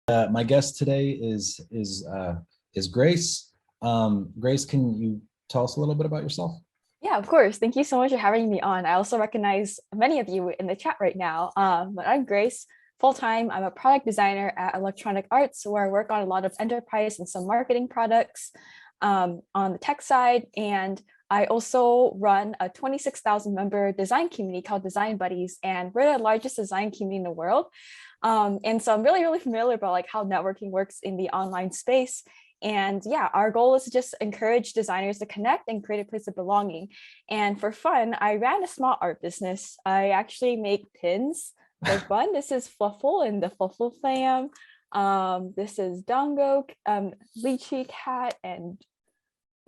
My guest today is Grace. Grace, can you tell us a little bit about yourself? Yeah, of course. Thank you so much for having me on. I also recognize many of you in the chat right now. But I'm Grace. Full time, I'm a product designer at Electronic Arts, where I work on a lot of enterprise and some marketing products on the tech side. And I also run a 26,000 member design community called Design Buddies, and we're the largest design community in the world. And so I'm really, really familiar about like how networking works in the online space. And yeah, our goal is to just encourage designers to connect and create a place of belonging. And for fun, I ran a small art business. I actually make pins for fun. This is Fluffle and the Fluffle fam. This is Dongo, Lychee Cat, and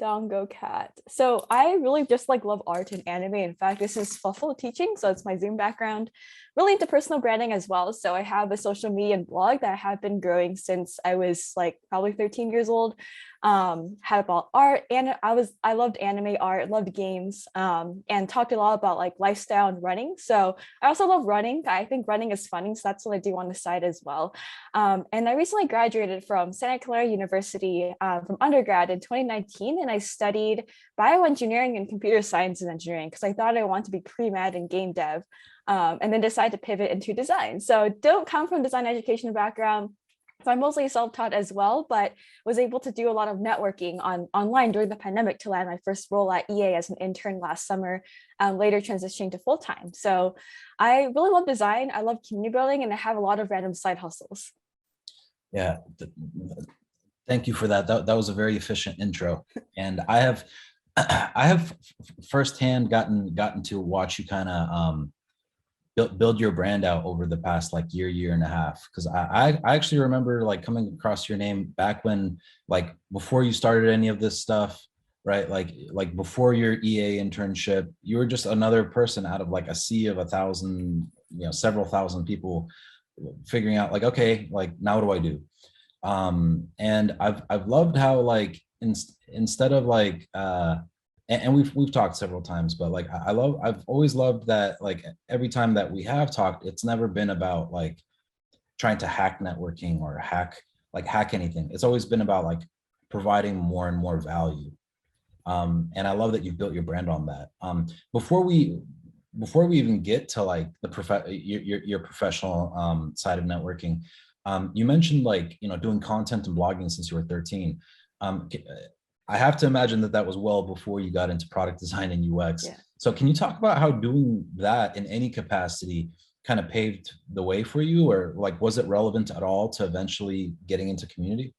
Dongo Cat. So I really just like love art and anime. In fact, this is Fluffle teaching, so it's my Zoom background. Really into personal branding as well. So I have a social media and blog that I have been growing since I was like probably 13 years old. Had about art, and I loved anime art, loved games, and talked a lot about like lifestyle and running. So I also love running. I think running is funny, so that's what I do on the side as well. And I recently graduated from Santa Clara University from undergrad in 2019, and I studied bioengineering and computer science and engineering because I thought I wanted to be pre-med and game dev, and then decided to pivot into design. So don't come from design education background. So I'm mostly self-taught as well, but was able to do a lot of networking online during the pandemic to land my first role at EA as an intern last summer, later transitioning to full-time. So I really love design. I love community building, and I have a lot of random side hustles. Yeah, thank you for that. That was a very efficient intro, and I have firsthand gotten to watch you kind of build your brand out over the past like year and a half, because I actually remember like coming across your name back when, like, before you started any of this stuff, right? Like before your EA internship, you were just another person out of like a sea of 1,000, several thousand people figuring out like, okay, like now what do I do? And I've loved how like instead of like and we've talked several times, but like I've always loved that, like every time that we have talked, it's never been about like trying to hack networking or hack anything. It's always been about like providing more and more value. And I love that you built your brand on that. Before we even get to like your professional side of networking, you mentioned like doing content and blogging since you were 13. I have to imagine that was well before you got into product design and UX. Yeah. So can you talk about how doing that in any capacity kind of paved the way for you, or like was it relevant at all to eventually getting into community?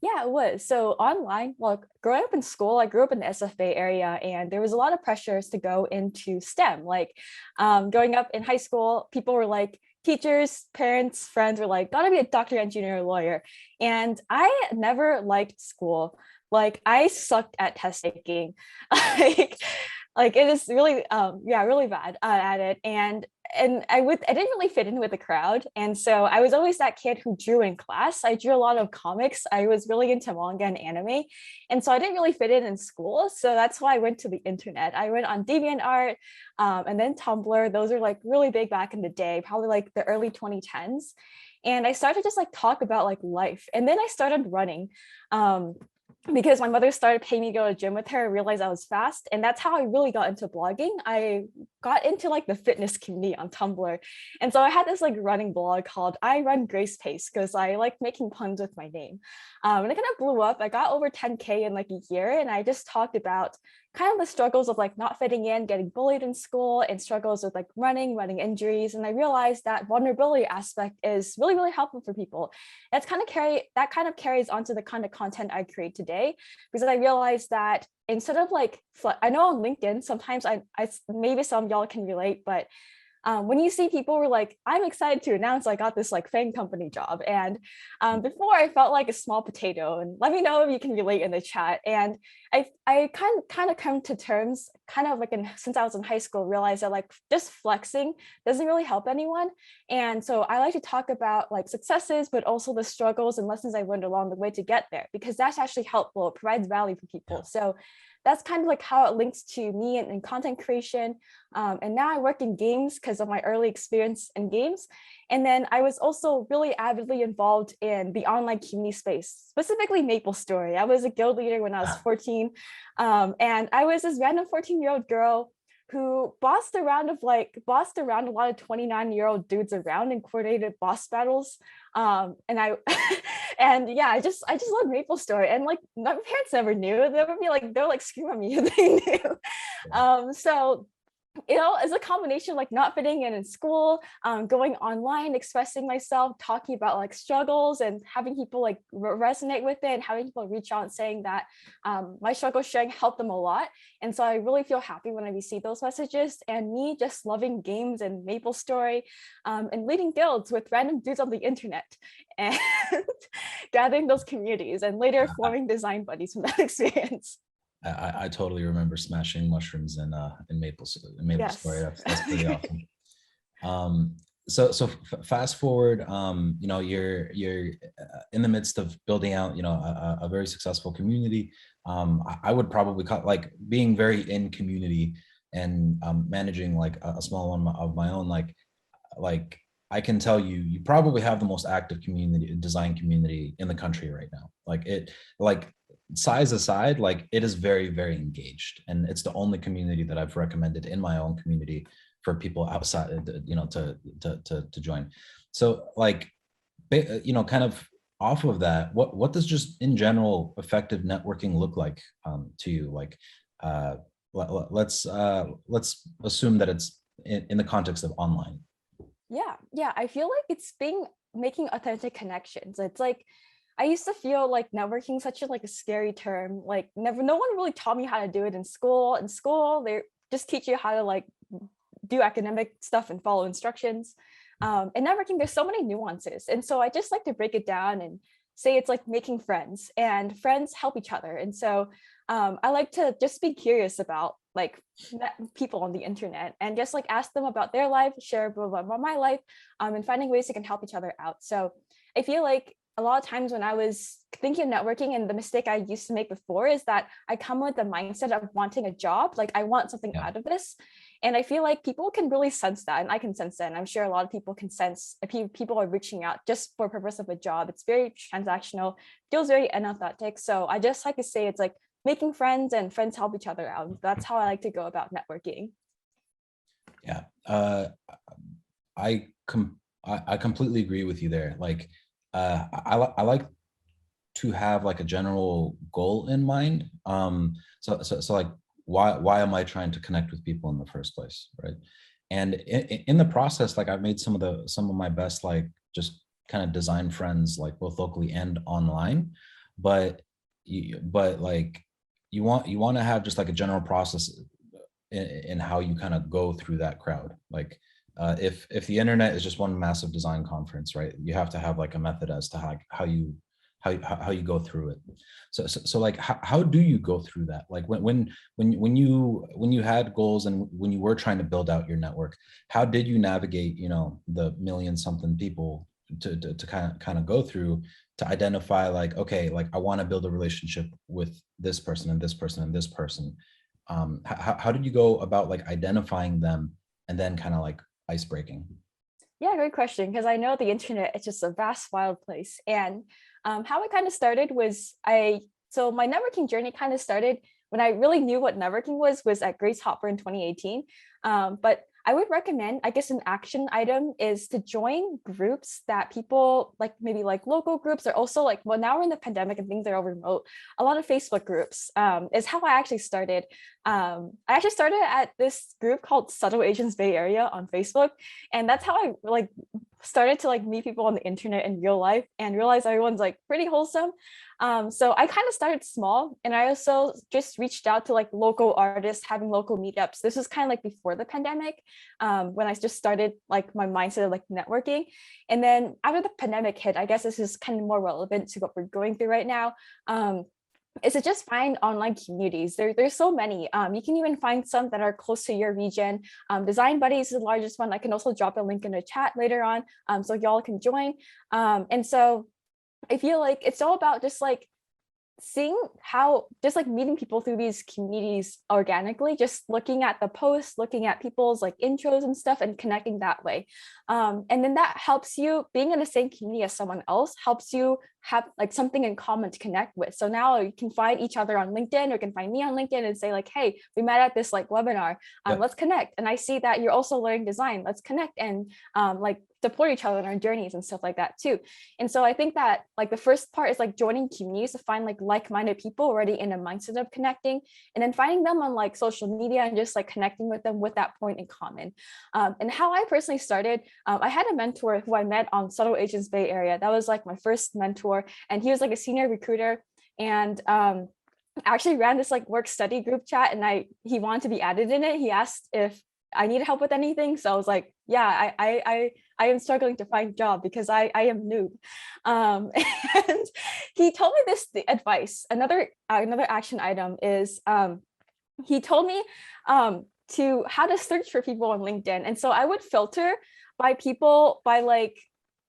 Yeah, it was. So online, well, growing up in school, I grew up in the SF Bay area, and there was a lot of pressures to go into STEM. Like growing up in high school, people were like, teachers, parents, friends were like, gotta be a doctor, engineer, or lawyer. And I never liked school. Like I sucked at test taking. like like it is really yeah, really bad at it. And I didn't really fit in with the crowd, and so I was always that kid who drew in class. I drew a lot of comics. I was really into manga and anime, and so I didn't really fit in school. So that's why I went to the internet. I went on DeviantArt, and then Tumblr. Those are like really big back in the day, probably like the early 2010s. And I started just like talk about like life, and then I started running. Because my mother started paying me to go to the gym with her, I realized I was fast. And that's how I really got into blogging. I got into like the fitness community on Tumblr. And so I had this like running blog called I Run Grace Pace, because I like making puns with my name. And it kind of blew up. I got over 10K in like a year. And I just talked about kind of the struggles of like not fitting in, getting bullied in school, and struggles with like running injuries. And I realized that vulnerability aspect is really, really helpful for people. That kind of carries onto the kind of content I create today, because I realized that instead of like, I know on LinkedIn, sometimes I maybe some of y'all can relate, but when you see people were like, I'm excited to announce I got this like FANG company job. And before I felt like a small potato, and let me know if you can relate in the chat. And I kind of come to terms kind of like since I was in high school, realized that like just flexing doesn't really help anyone. And so I like to talk about like successes, but also the struggles and lessons I learned along the way to get there, because that's actually helpful. It provides value for people. So that's kind of like how it links to me and content creation. And now I work in games because of my early experience in games. And then I was also really avidly involved in the online community space, specifically MapleStory. I was a guild leader when I was 14. And I was this random 14-year-old girl who bossed around a lot of 29-year-old dudes around and coordinated boss battles. And I and yeah, I just love MapleStory. And like my parents never knew. They would be like, they're like scream at me if they knew. So it's a combination like not fitting in school, going online, expressing myself, talking about like struggles and having people like resonate with it, and having people reach out and saying that my struggle sharing helped them a lot. And so I really feel happy when I receive those messages, and me just loving games and MapleStory, and leading guilds with random dudes on the internet and gathering those communities and later forming design buddies from that experience. I totally remember smashing mushrooms in Maple Story. Yes. That's pretty awesome. So fast forward, you're in the midst of building out, a very successful community. I would probably call like being very in community and managing like a small one of my own. Like I can tell you probably have the most active design community in the country right now. Like size aside, like it is very, very engaged, and it's the only community that I've recommended in my own community for people outside, to join. So like, kind of off of that, what does just in general effective networking look like to you? Like, let's assume that it's in the context of online. Yeah, I feel like it's being making authentic connections. It's like I used to feel like networking such a scary term. Like no one really taught me how to do it in school. In school, they just teach you how to like do academic stuff and follow instructions. And networking, there's so many nuances. And so I just like to break it down and say it's like making friends, and friends help each other. And so I like to just be curious about like people on the internet and just like ask them about their life, share about my life, and finding ways they can help each other out. So I feel like a lot of times when I was thinking of networking, and the mistake I used to make before is that I come with the mindset of wanting a job, like I want something out of this. And I feel like people can really sense that, and I can sense that, and I'm sure a lot of people can sense if people are reaching out just for purpose of a job. It's very transactional, feels very inauthentic. So I just like to say it's like making friends, and friends help each other out. That's how I like to go about networking. Yeah, I completely agree with you there. Like, I like to have like a general goal in mind. So like, why am I trying to connect with people in the first place, right? And in the process, like I've made some of my best like just kind of design friends, like both locally and online. But like you want to have just like a general process in how you kind of go through that crowd. Like if the internet is just one massive design conference, right, you have to have like a method as to how you go through it. So like how do you go through that? Like when you had goals and when you were trying to build out your network, how did you navigate the million something people to kind of go through to identify like, okay, like I want to build a relationship with this person and this person and this person. How did you go about like identifying them and then kind of like ice breaking? Yeah, great question. Because I know the internet is just a vast, wild place. And how it kind of started was so my networking journey kind of started when I really knew what networking was at Grace Hopper in 2018. But I would recommend, I guess, an action item is to join groups that people like, maybe like local groups, or also like, well, now we're in the pandemic and things are all remote. A lot of Facebook groups is how I actually started. I actually started at this group called Subtle Asians Bay Area on Facebook. And that's how I like started to like meet people on the internet in real life and realize everyone's like pretty wholesome. So I kind of started small, and I also just reached out to like local artists having local meetups. This was kind of like before the pandemic, when I just started like my mindset of like networking. And then after the pandemic hit, I guess this is kind of more relevant to what we're going through right now. Is to just find online communities. There's so many. You can even find some that are close to your region. Design Buddies is the largest one. I can also drop a link in the chat later on, so y'all can join. And so I feel like it's all about just like seeing how just like meeting people through these communities organically, just looking at the posts, looking at people's like intros and stuff and connecting that way. And then that helps you, being in the same community as someone else helps you have like something in common to connect with. So now you can find each other on LinkedIn, or you can find me on LinkedIn and say like, hey, we met at this like webinar, Yep. let's connect. And I see that you're also learning design, let's connect and like support each other in our journeys and stuff like that too. And so I think that like the first part is like joining communities to find like-minded people already in a mindset of connecting, and then finding them on like social media and just like connecting with them with that point in common. And how I personally started, I had a mentor who I met on Subtle Agents Bay Area. That was like my first mentor, and he was like a senior recruiter. And I actually ran this like work study group chat, and he wanted to be added in it. He asked if I needed help with anything. So I was like, yeah, I am struggling to find a job because I am noob. And he told me this advice. Another action item is he told me to how to search for people on LinkedIn. And so I would filter by people by like,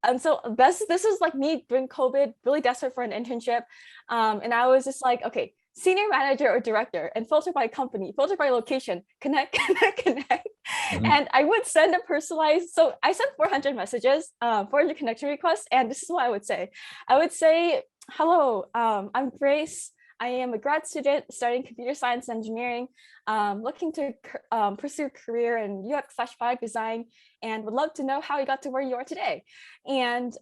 and so this is like me during COVID, really desperate for an internship. And I was just like, okay, senior manager or director, and filter by company, filter by location, connect, connect. Mhm. And I would send a personalized, so I sent 400 messages, 400 connection requests. And this is what I would say. I would say, hello, I'm Grace. I am a grad student studying computer science and engineering, looking to pursue a career in UX/product design, and would love to know how you got to where you are today. And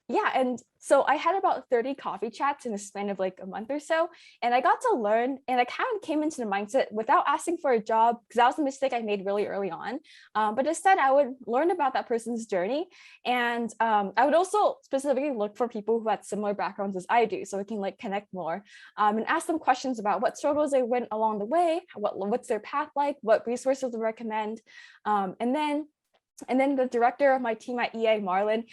yeah, and so I had about 30 coffee chats in a span of like a month or so, and I got to learn, and I kind of came into the mindset without asking for a job, because that was a mistake I made really early on. But instead, I would learn about that person's journey, and I would also specifically look for people who had similar backgrounds as I do, so we can like connect more, and ask them questions about what struggles they went along the way, what's their path like, what resources to recommend, and then the director of my team at EA, Marlon,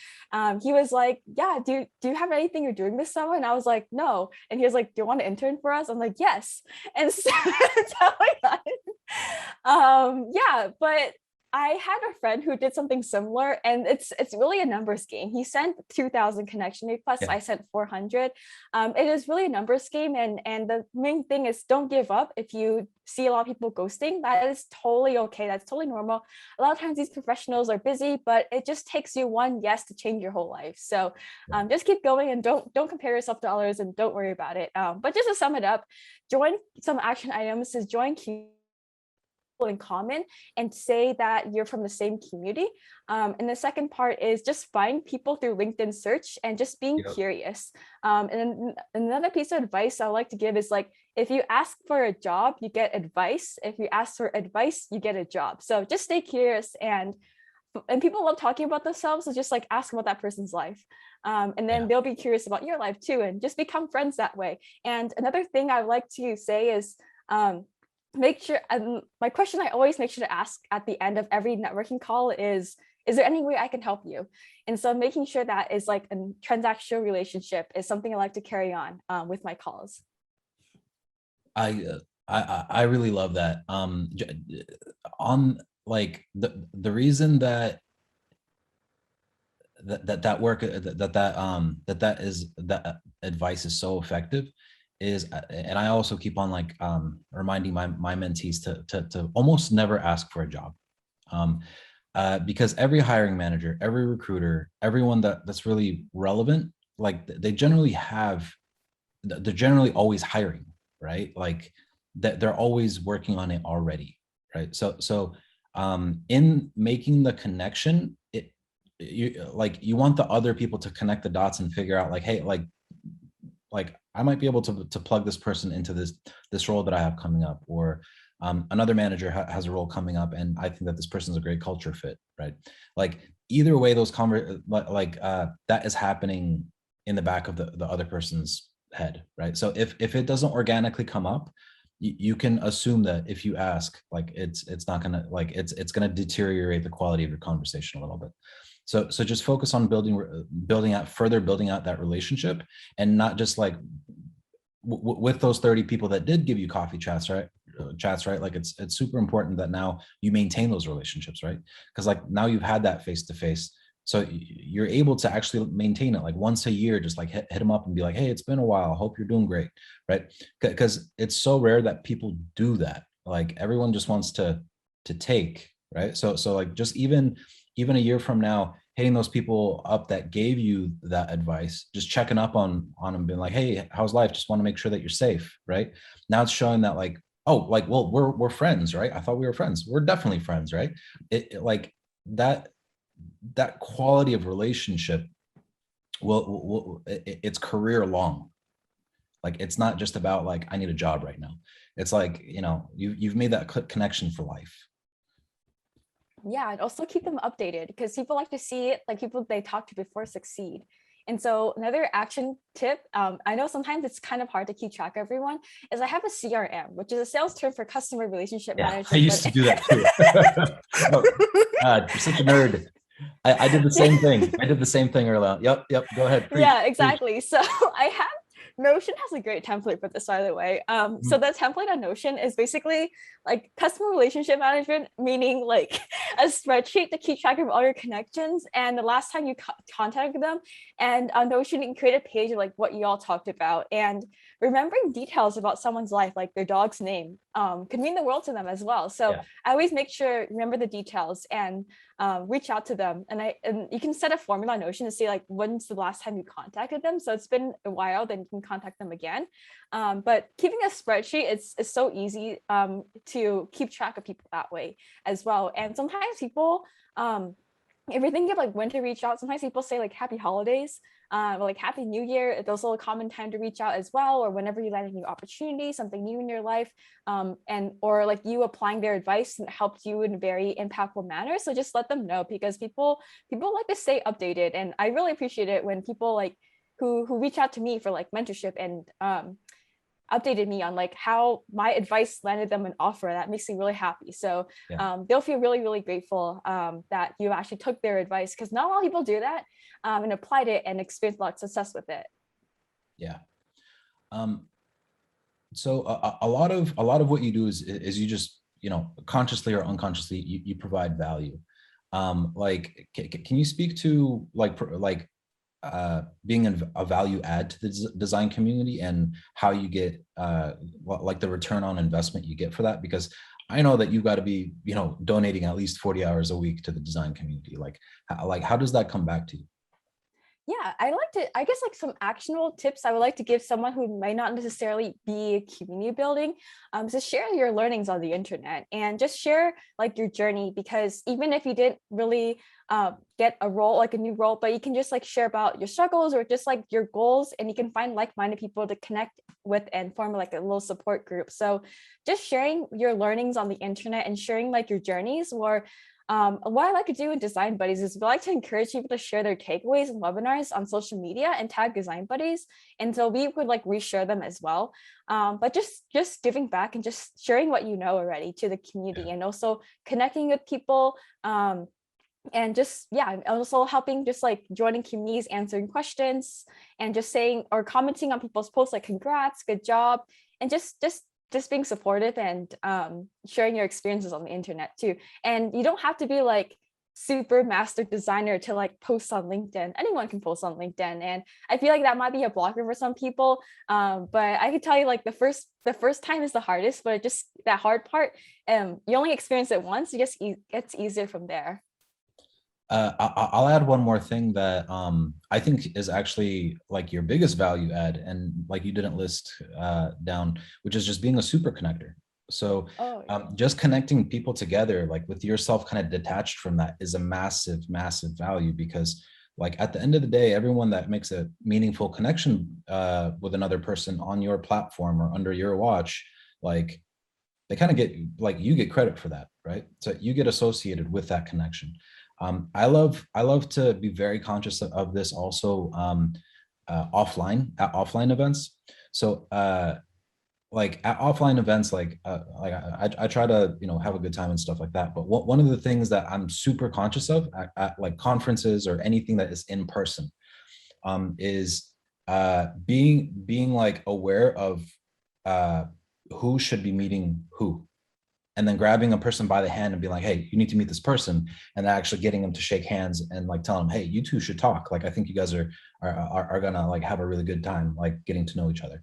he was like, yeah, do you have anything you're doing this summer? And I was like, no. And he was like, do you want to intern for us? I'm like, yes. And so that's how I got it. Yeah, but I had a friend who did something similar, and it's really a numbers game. He sent 2,000 connection requests. Yeah. I sent 400. It is really a numbers game, and the main thing is don't give up. If you see a lot of people ghosting, that is totally okay. That's totally normal. A lot of times these professionals are busy, but it just takes you one yes to change your whole life. So just keep going, and don't compare yourself to others, and don't worry about it. But just to sum it up, join some action items is join in common and say that you're from the same community. And the second part is just find people through LinkedIn search and just being Yep. curious. And then another piece of advice I like to give is like, if you ask for a job, you get advice. If you ask for advice, you get a job. So just stay curious, and people love talking about themselves. So just like ask about that person's life. And then Yeah. they'll be curious about your life too, and just become friends that way. And another thing I like to say is, make sure, my question I always make sure to ask at the end of every networking call is there any way I can help you? And so making sure that is like a transactional relationship is something I like to carry on with my calls. I really love that. On like the reason that that work that advice is so effective is, and I also keep on like reminding my mentees to almost never ask for a job, because every hiring manager, every recruiter, everyone that's really relevant, like they're generally always hiring, right? Like that they're always working on it already, right? So in making the connection, you want the other people to connect the dots and figure out like, hey, like I might be able to plug this person into this role that I have coming up, or another manager has a role coming up, and I think that this person's a great culture fit, right? Like either way, those that is happening in the back of the other person's head, right? So if it doesn't organically come up, you can assume that if you ask, like it's not gonna, like it's gonna deteriorate the quality of your conversation a little bit. So just focus on building out that relationship, and not just like with those 30 people that did give you coffee chats, right? Like it's super important that now you maintain those relationships, right? Because like now you've had that face to face. So you're able to actually maintain it like once a year, just like hit them up and be like, hey, it's been a while, hope you're doing great, right? Because it's so rare that people do that. Like everyone just wants to take, right? So like just even a year from now, hitting those people up that gave you that advice, just checking up on them, being like, hey, how's life, just want to make sure that you're safe, right? Now it's showing that like, oh, like, well, we're friends, right? I thought we were friends, we're definitely friends, right? It like that that quality of relationship it's career long. Like it's not just about like, I need a job right now. It's like, you've made that connection for life. Yeah, and also keep them updated because people like to see it, like people they talk to before succeed. And so another action tip, I know sometimes it's kind of hard to keep track of everyone, is I have a CRM, which is a sales term for customer relationship Yeah, I management. used to do that too. Oh, God, you're such a nerd. I did the same thing. I did the same thing earlier. Yep. Go ahead. Preach. Yeah, Preach. exactly. So I have Notion has a great template for this, by the way. So Mhm. the template on Notion is basically like customer relationship management, meaning like a spreadsheet to keep track of all your connections and the last time you contacted them. And on Notion, you can create a page of like what you all talked about. And remembering details about someone's life, like their dog's name, could mean the world to them as well. So Yeah. I always make sure remember the details and reach out to them. And you can set a formula on Notion to see like when's the last time you contacted them. So it's been a while, then you can contact them again. But keeping a spreadsheet, it's so easy to keep track of people that way as well. And sometimes people, if you're thinking of like when to reach out, sometimes people say like happy holidays, or like happy new year. It's also a common time to reach out as well, or whenever you land a new opportunity, something new in your life, and or like you applying their advice and helped you in a very impactful manner. So just let them know because people like to stay updated, and I really appreciate it when people like who reach out to me for like mentorship and updated me on like how my advice landed them an offer. That makes me really happy. So Yeah. they'll feel really, really grateful that you actually took their advice because not a lot of people do that and applied it and experienced a lot of success with it. Yeah. Um, so a lot of what you do is you just, consciously or unconsciously, you provide value. Like, can you speak to like being a value add to the design community and how you get like the return on investment you get for that? Because I know that you got to be, donating at least 40 hours a week to the design community. Like how does that come back to you? Yeah, I like to, I guess like some actionable tips I would like to give someone who might not necessarily be community building, to share your learnings on the internet and just share like your journey, because even if you didn't really get a role, like a new role, but you can just like share about your struggles or just like your goals, and you can find like-minded people to connect with and form like a little support group. So just sharing your learnings on the internet and sharing like your journeys, or what I like to do in Design Buddies is we like to encourage people to share their takeaways and webinars on social media and tag Design Buddies. And so we would like reshare them as well. But just giving back and just sharing what you know already to the community, Yeah. and also connecting with people. And just, yeah, and also helping just like joining communities, answering questions, and just saying or commenting on people's posts like congrats, good job, and just being supportive and sharing your experiences on the internet too. And you don't have to be like super master designer to like post on LinkedIn. Anyone can post on LinkedIn, and I feel like that might be a blocker for some people. But I can tell you like the first time is the hardest, but just that hard part, you only experience it once. It just gets easier from there. I'll add one more thing that I think is actually like your biggest value add, and like you didn't list down, which is just being a super connector. So Oh yeah. just connecting people together, like with yourself kind of detached from that, is a massive, massive value, because like at the end of the day, everyone that makes a meaningful connection with another person on your platform or under your watch, like they kind of get, like, you get credit for that, right? So you get associated with that connection. I love to be very conscious of this also, offline, at offline events. So like at offline events, like I try to, have a good time and stuff like that. But one of the things that I'm super conscious of at like conferences or anything that is in person, is being like aware of uh who should be meeting who. and then grabbing a person by the hand and being like, hey, you need to meet this person, and actually getting them to shake hands and like tell them, hey, you two should talk. Like, I think you guys are gonna like have a really good time, like getting to know each other.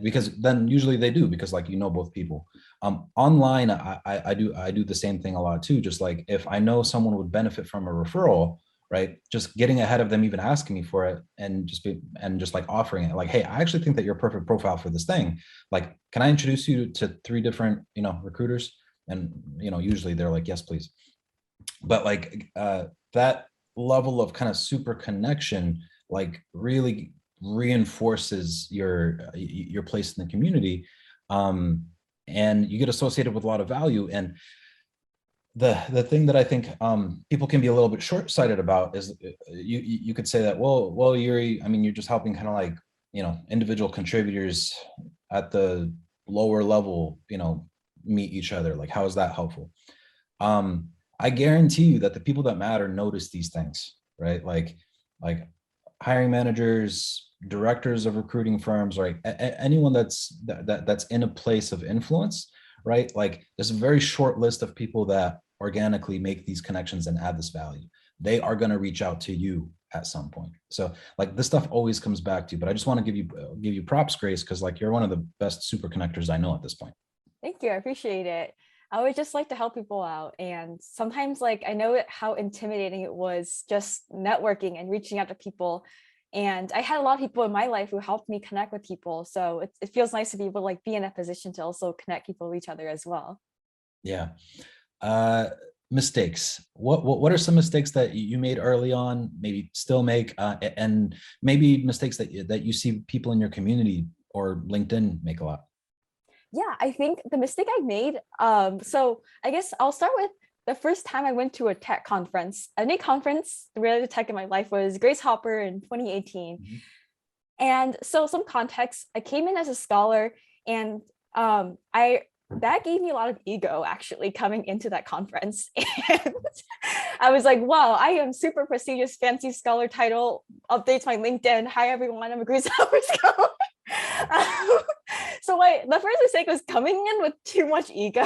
Because then usually they do, because like, you know, both people. Online, I do the same thing a lot too. Just like, if I know someone would benefit from a referral, right, just getting ahead of them even asking me for it, and just like offering it, like, hey, I actually think that you're a perfect profile for this thing. Like, can I introduce you to 3 different, you know, recruiters? And, you know, usually they're like, yes, please. But like, that level of kind of super connection like really reinforces your place in the community, um and you get associated with a lot of value. And the thing that I think people can be a little bit short-sighted about is, you could say that, well, Yuri, I mean, you're just helping kind of like, you know, individual contributors at the lower level, you know, meet each other. Like, how is that helpful? um I guarantee you that the people that matter notice these things, right? Like hiring managers, directors of recruiting firms, right? Anyone that's in a place of influence, right? Like, there's a very short list of people that organically make these connections and add this value. They are going to reach out to you at some point. So like, this stuff always comes back to you. But I just want to give you props, Grace, because like, you're one of the best super connectors I know at this point. Thank you. I appreciate it. I would just like to help people out. And sometimes, like, I know how intimidating it was just networking and reaching out to people. And I had a lot of people in my life who helped me connect with people. So it feels nice to be able to like be in a position to also connect people with each other as well. Yeah. uh Mistakes, what are some mistakes that you made early on, maybe still make, and maybe mistakes that you see people in your community or LinkedIn make a lot? Yeah, I think the mistake I made, so I guess I'll start with the first time I went to a tech conference. Any conference related to tech in my life was Grace Hopper in 2018. Mhm. And so some context, I came in as a scholar, and I that gave me a lot of ego actually coming into that conference. And I was like, wow, I am super prestigious, fancy scholar title, updates my LinkedIn. Hi everyone, I'm a Grace Hopper scholar. Um, so the first mistake was coming in with too much ego.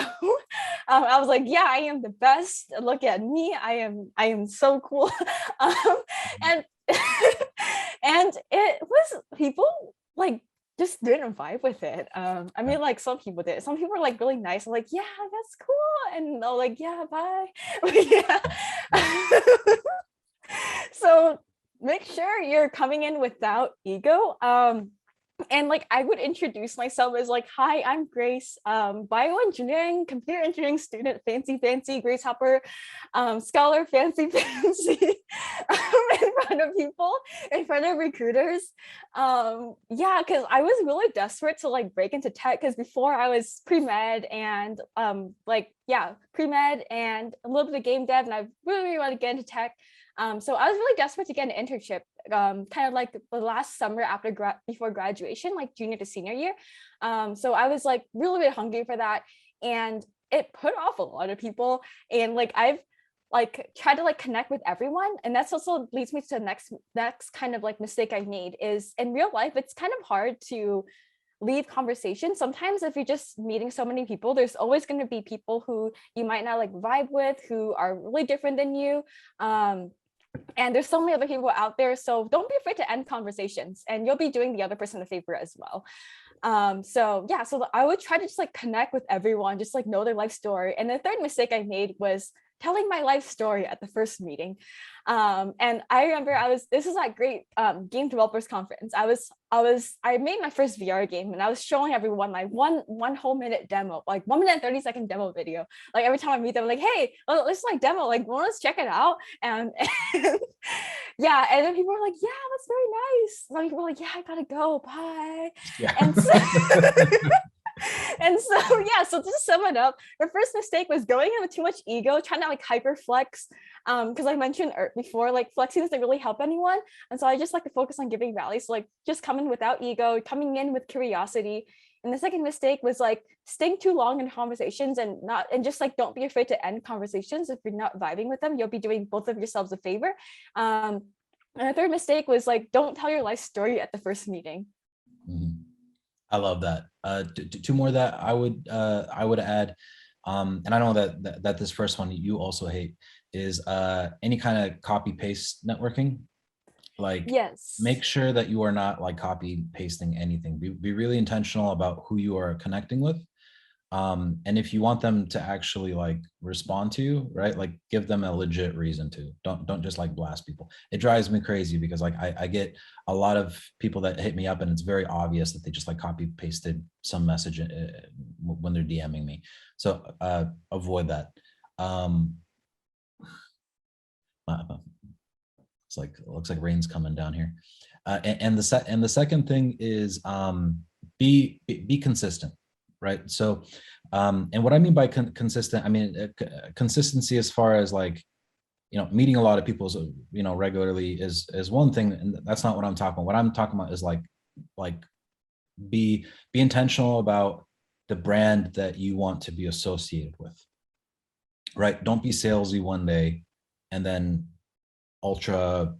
I was like, yeah, I am the best. Look at me. I am so cool. Um, and and it was people like just didn't vibe with it. I Yeah. mean, like some people did. Some people were like really nice. I'm like, yeah, that's cool. And they're like, yeah, bye. Yeah. So make sure you're coming in without ego. And like I would introduce myself as like, hi, I'm Grace, bioengineering, computer engineering student, fancy Grace Hopper, scholar, fancy in front of people, in front of recruiters. Yeah, because I was really desperate to like break into tech, because before I was pre-med and like yeah, pre-med and a little bit of game dev, and I really want to get into tech. So I was really desperate to get an internship, kind of like the last summer before graduation, like junior to senior year. So I was like really hungry for that, and it put off a lot of people. And like I've like tried to like connect with everyone, and that's also leads me to the next kind of like mistake I made is in real life. It's kind of hard to leave conversation. Sometimes if you're just meeting so many people, there's always going to be people who you might not like vibe with, who are really different than you. And there's so many other people out there, so don't be afraid to end conversations, and you'll be doing the other person a favor as well. So yeah, so I would try to just like connect with everyone, just like know their life story. And the third mistake I made was telling my life story at the first meeting. And I remember this is that great game developers conference. I made my first VR game, and I was showing everyone like one whole minute demo, like 1 minute and 30-second demo video. Like every time I meet them, I'm like, hey, let's like demo, like let's check it out. And yeah, and then people were like, yeah, that's very nice. Some people were like, yeah, I gotta go, bye. Yeah. And so and so yeah, so to sum it up, the first mistake was going in with too much ego, trying to like hyper flex, because I mentioned before, like flexing doesn't really help anyone. And so I just like to focus on giving value. So like just coming without ego, coming in with curiosity. And the second mistake was like staying too long in conversations, and just like don't be afraid to end conversations. If you're not vibing with them, you'll be doing both of yourselves a favor. And the third mistake was like don't tell your life story at the first meeting. Mhm. I love that. Two more that I would add, and I know that this first one you also hate is any kind of copy paste networking. Like, Yes. make sure that you are not like copy pasting anything. Be really intentional about who you are connecting with, and if you want them to actually like respond to you, right, like give them a legit reason to. Don't just like blast people. It drives me crazy because like I get a lot of people that hit me up and it's very obvious that they just like copy pasted some message when they're DMing me. So avoid that. um it's like, it looks like rain's coming down here. And the second thing is be consistent, right? So and what I mean by consistent, I mean consistency as far as like, meeting a lot of people, regularly is one thing, and that's not what I'm talking about. What I'm talking about is like be intentional about the brand that you want to be associated with, right? Don't be salesy one day and then ultra,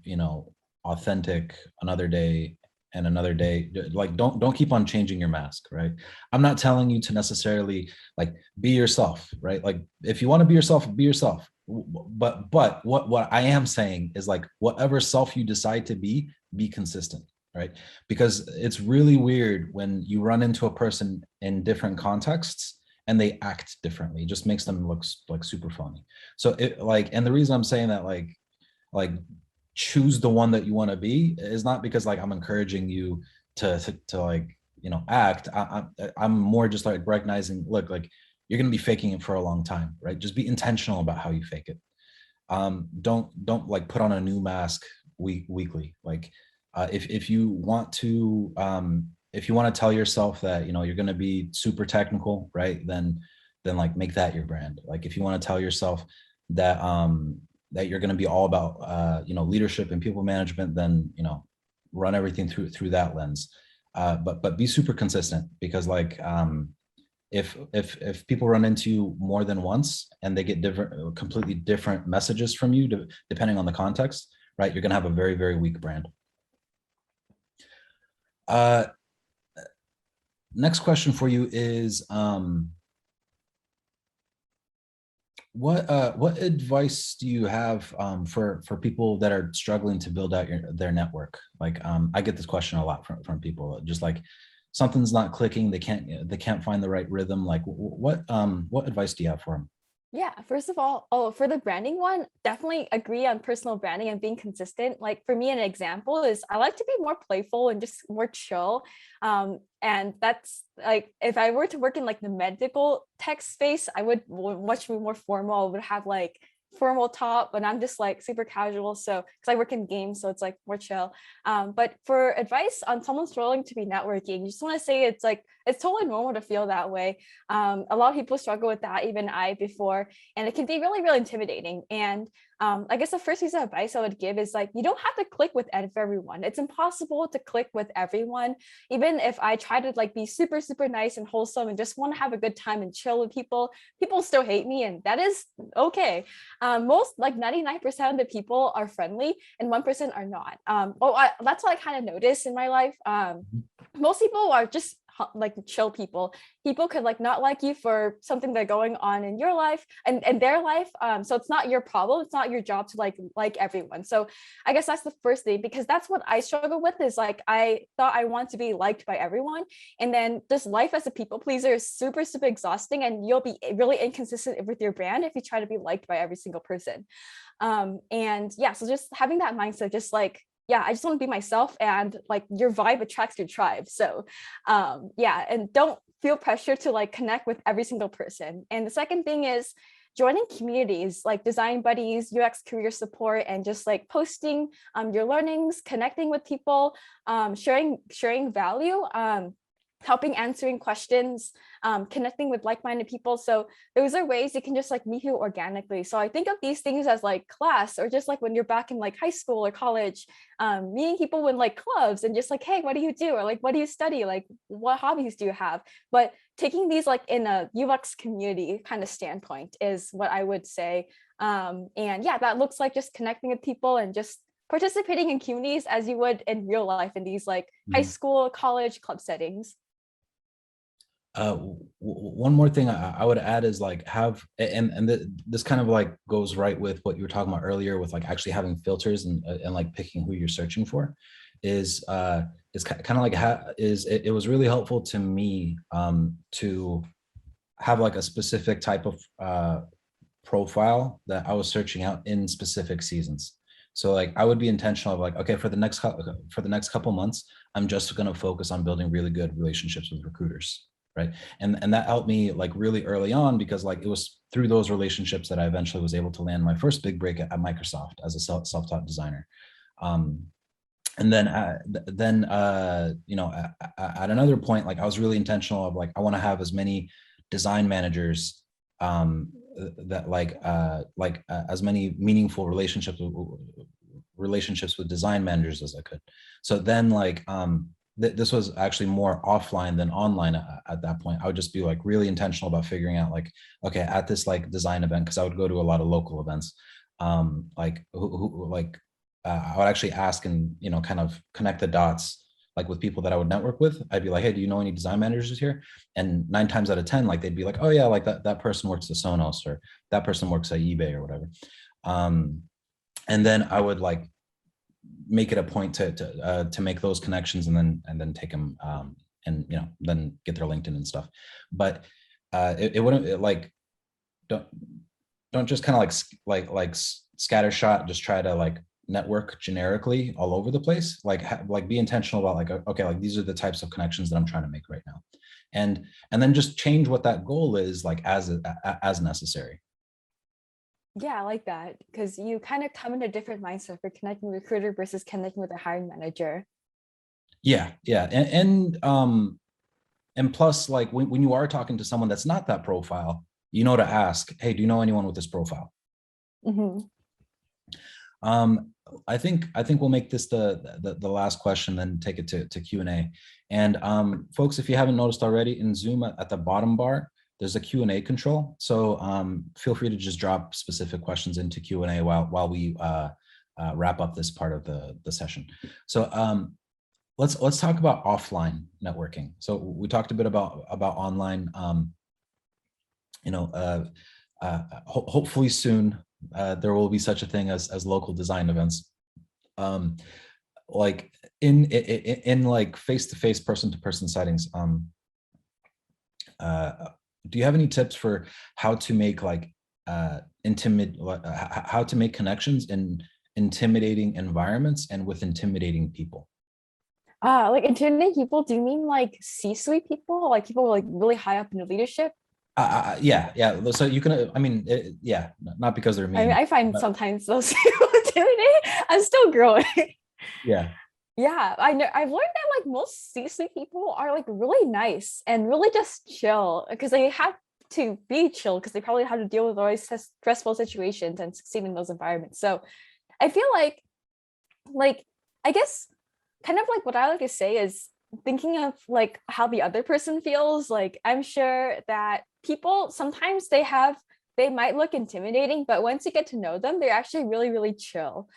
authentic another day, and another day. Like, don't keep on changing your mask, right? I'm not telling you to necessarily like be yourself, right? Like, if you want to be yourself, be yourself. But what I am saying is like, whatever self you decide to be consistent, right? Because it's really weird when you run into a person in different contexts and they act differently. It just makes them look like super phony. So it like, and the reason I'm saying that, like choose the one that you want to be, is not because like I'm encouraging you to like, act. I'm more just like recognizing, look, like, you're going to be faking it for a long time, right? Just be intentional about how you fake it. Don't like put on a new mask weekly. Like, if you want to, if you want to tell yourself that, you're going to be super technical, right, then like make that your brand. Like, if you want to tell yourself that that you're going to be all about leadership and people management, then run everything through that lens. But be super consistent, because like, if people run into you more than once and they get different, completely different messages from you, depending on the context, right, you're going to have a very, very weak brand. uh Next question for you is, what advice do you have for people that are struggling to build out their network? Like, I get this question a lot from people, just like something's not clicking, they can't find the right rhythm. Like, what advice do you have for them? Yeah, first of all, oh, for the branding one, definitely agree on personal branding and being consistent. Like for me, an example is I like to be more playful and just more chill. And that's like if I were to work in like the medical tech space, I would much be more formal. I would have like formal top, but I'm just like super casual. So because I work in games, so it's like more chill. But for advice on someone struggling to be networking, you just want to say it's like it's totally normal to feel that way. A lot of people struggle with that, even I before, and it can be really, really intimidating. And I guess the first piece of advice I would give is like, you don't have to click with everyone. It's impossible to click with everyone. Even if I try to like be super, super nice and wholesome and just want to have a good time and chill with people, people still hate me. And that is okay. Most like 99% of the people are friendly and 1% are not. That's what I kind of noticed in my life. Most people are just like chill people. People could like not like you for something that's going on in your life and their life. So it's not your problem. It's not your job to like everyone. So I guess that's the first thing, because that's what I struggle with, is like I thought I want to be liked by everyone. And then this life as a people pleaser is super, super exhausting, and you'll be really inconsistent with your brand if you try to be liked by every single person. And yeah, so just having that mindset, just like, yeah, I just want to be myself, and like your vibe attracts your tribe. So yeah, and don't feel pressure to like connect with every single person. And the second thing is joining communities like design buddies, UX career support, and just like posting your learnings, connecting with people, sharing value, helping answering questions, connecting with like-minded people. So those are ways you can just like meet people organically. So I think of these things as like class, or just like when you're back in like high school or college, meeting people in like clubs and just like, hey, what do you do? Or like, what do you study? Like, what hobbies do you have? But taking these like in a UX community kind of standpoint is what I would say. And yeah, that looks like just connecting with people and just participating in communities as you would in real life in these like high Mhm. school, college, club settings. One more thing I would add is like have this kind of like goes right with what you were talking about earlier with like actually having filters and like picking who you're searching for is kind of like it was really helpful to me to have like a specific type of profile that I was searching out in specific seasons. So like I would be intentional of like, okay, for the next couple months, I'm just going to focus on building really good relationships with recruiters, right? And that helped me like really early on because like it was through those relationships that I eventually was able to land my first big break at Microsoft as a self-taught designer. Um, and then you know at another point, like I was really intentional of like I want to have as many design managers that as many meaningful relationships with design managers as I could. So then like this was actually more offline than online at that point. I would just be like really intentional about figuring out like, okay, at this like design event, because I would go to a lot of local events, like I would actually ask and you know kind of connect the dots like with people that I would network with. I'd be like, hey, do you know any design managers here? And 9 times out of 10, like they'd be like, oh yeah, like that person works at Sonos or that person works at eBay or whatever. And then I would like make it a point to make those connections and then take them and you know then get their LinkedIn and stuff. But it wouldn't like don't don't just kind of like scattershot just try to like network generically all over the place. Like be intentional about like okay, like these are the types of connections that I'm trying to make right now, and then just change what that goal is like as necessary. Yeah, I like that because you kind of come in a different mindset for connecting with a recruiter versus connecting with a hiring manager. Yeah, and plus like when you are talking to someone that's not that profile, you know to ask, hey, do you know anyone with this profile? Mhm. um I think we'll make this the last question, then take it to Q&A. And folks, if you haven't noticed already, in Zoom at the bottom bar there's a Q&A control, so feel free to just drop specific questions into Q&A while we wrap up this part of the session. So let's talk about offline networking. So we talked a bit about online. You know, hopefully soon there will be such a thing as local design events. Like in like face-to-face, person-to-person settings. Do you have any tips for how to make like how to make connections in intimidating environments and with intimidating people? Like intimidating people, do you mean like C-suite people? Like people like really high up in the leadership? Yeah. So you can, I mean, yeah, not because they're I mean, mean, I find but sometimes those people intimidating. I'm still growing. yeah, Yeah, I know. I've learned that like most C-suite people are like really nice and really just chill because they have to be chill because they probably have to deal with always stressful situations and succeed in those environments. So I feel like I guess kind of like what I like to say is thinking of like how the other person feels. Like I'm sure that people sometimes they might look intimidating, but once you get to know them, they're actually really, really chill.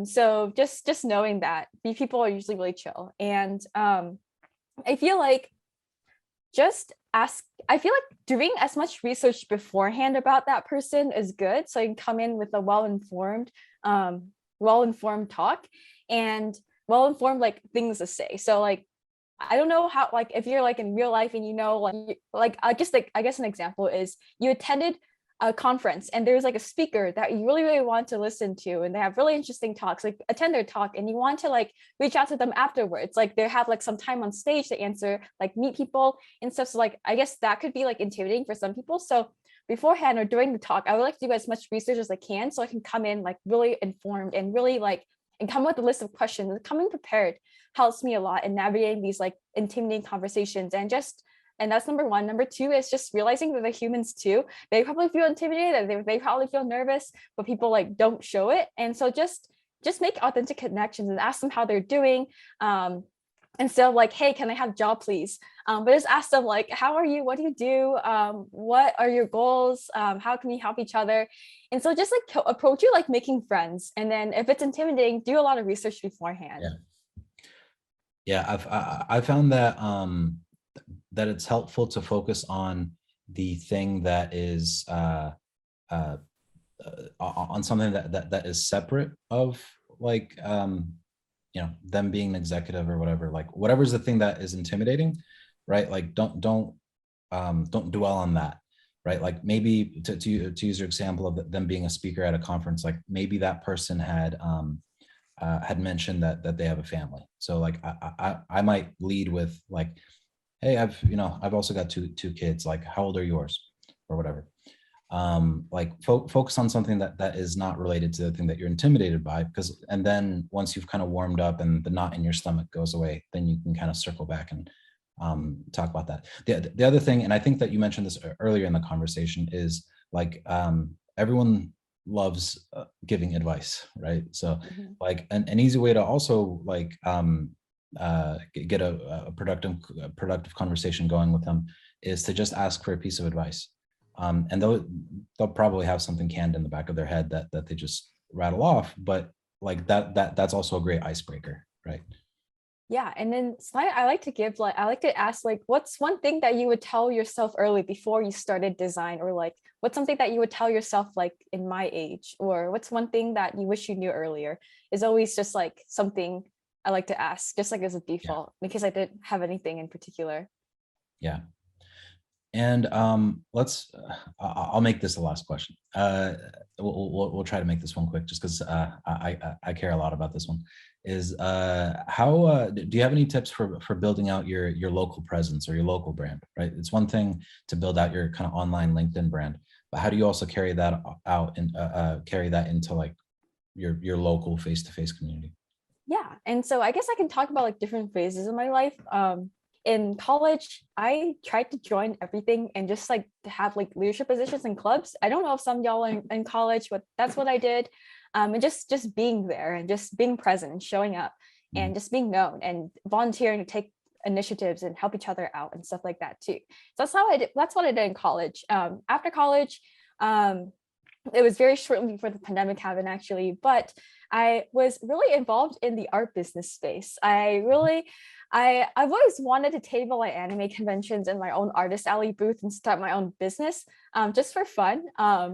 So just knowing that these people are usually really chill. And I feel like I feel like doing as much research beforehand about that person is good. So you can come in with a well-informed talk and well-informed like things to say. So like I don't know how like if you're like in real life and you know like I guess an example is you attended a conference and there's like a speaker that you really want to listen to and they have really interesting talks, like attend their talk and you want to like reach out to them afterwards, like they have like some time on stage to answer, like meet people and stuff. So like I guess that could be like intimidating for some people. So beforehand or during the talk I would like to do as much research as I can so I can come in like really informed and really like and come with a list of questions. Coming prepared helps me a lot in navigating these like intimidating conversations. And that's number one. Number two is just realizing that they're humans too. They probably feel intimidated, they probably feel nervous, but people like don't show it. And so just make authentic connections and ask them how they're doing. Instead of like, hey, can I have a job please? But just ask them like, how are you? What do you do? What are your goals? How can we help each other? And so just like approach you like making friends. And then if it's intimidating, do a lot of research beforehand. yeah, I found that that it's helpful to focus on the thing that is uh, on something that is separate of like them being an executive or whatever, like whatever's the thing that is intimidating, right? Like don't dwell on that, right? Like maybe to use your example of them being a speaker at a conference, like maybe that person had mentioned that they have a family. So like I might lead with like, hey, I've also got two kids. Like, how old are yours, or whatever. Like focus on something that is not related to the thing that you're intimidated by, because and then once you've kind of warmed up and the knot in your stomach goes away, then you can kind of circle back and talk about that. The other thing, and I think that you mentioned this earlier in the conversation, is like everyone loves giving advice, right? So Mhm. like an easy way to also like get a productive conversation going with them is to just ask for a piece of advice. And they'll probably have something canned in the back of their head that they just rattle off, but like that's also a great icebreaker, right? Yeah, and then I like to give like I like to ask like what's one thing that you would tell yourself early before you started design, or like what's something that you would tell yourself like in my age, or what's one thing that you wish you knew earlier, is always just like something I like to ask just like as a Yeah, default because I didn't have anything in particular. yeah. And let's I'll make this the last question. We'll try to make this one quick, just because I care a lot about this one. Is how do you have any tips for building out your local presence or your local brand? Right, it's one thing to build out your kind of online LinkedIn brand, but how do you also carry that out and carry that into like your local face-to-face community? Yeah, and so I guess I can talk about like different phases of my life. In college, I tried to join everything and just like to have like leadership positions in clubs. I don't know if some of y'all are in college, but that's what I did. And just being there and just being present and showing up Mhm. and just being known and volunteering to take initiatives and help each other out and stuff like that too. So that's how I did. That's what I did in college. After college, um, it was very shortly before the pandemic happened actually, but I was really involved in the art business space. I've always wanted to table at anime conventions in my own artist alley booth and start my own business, just for fun.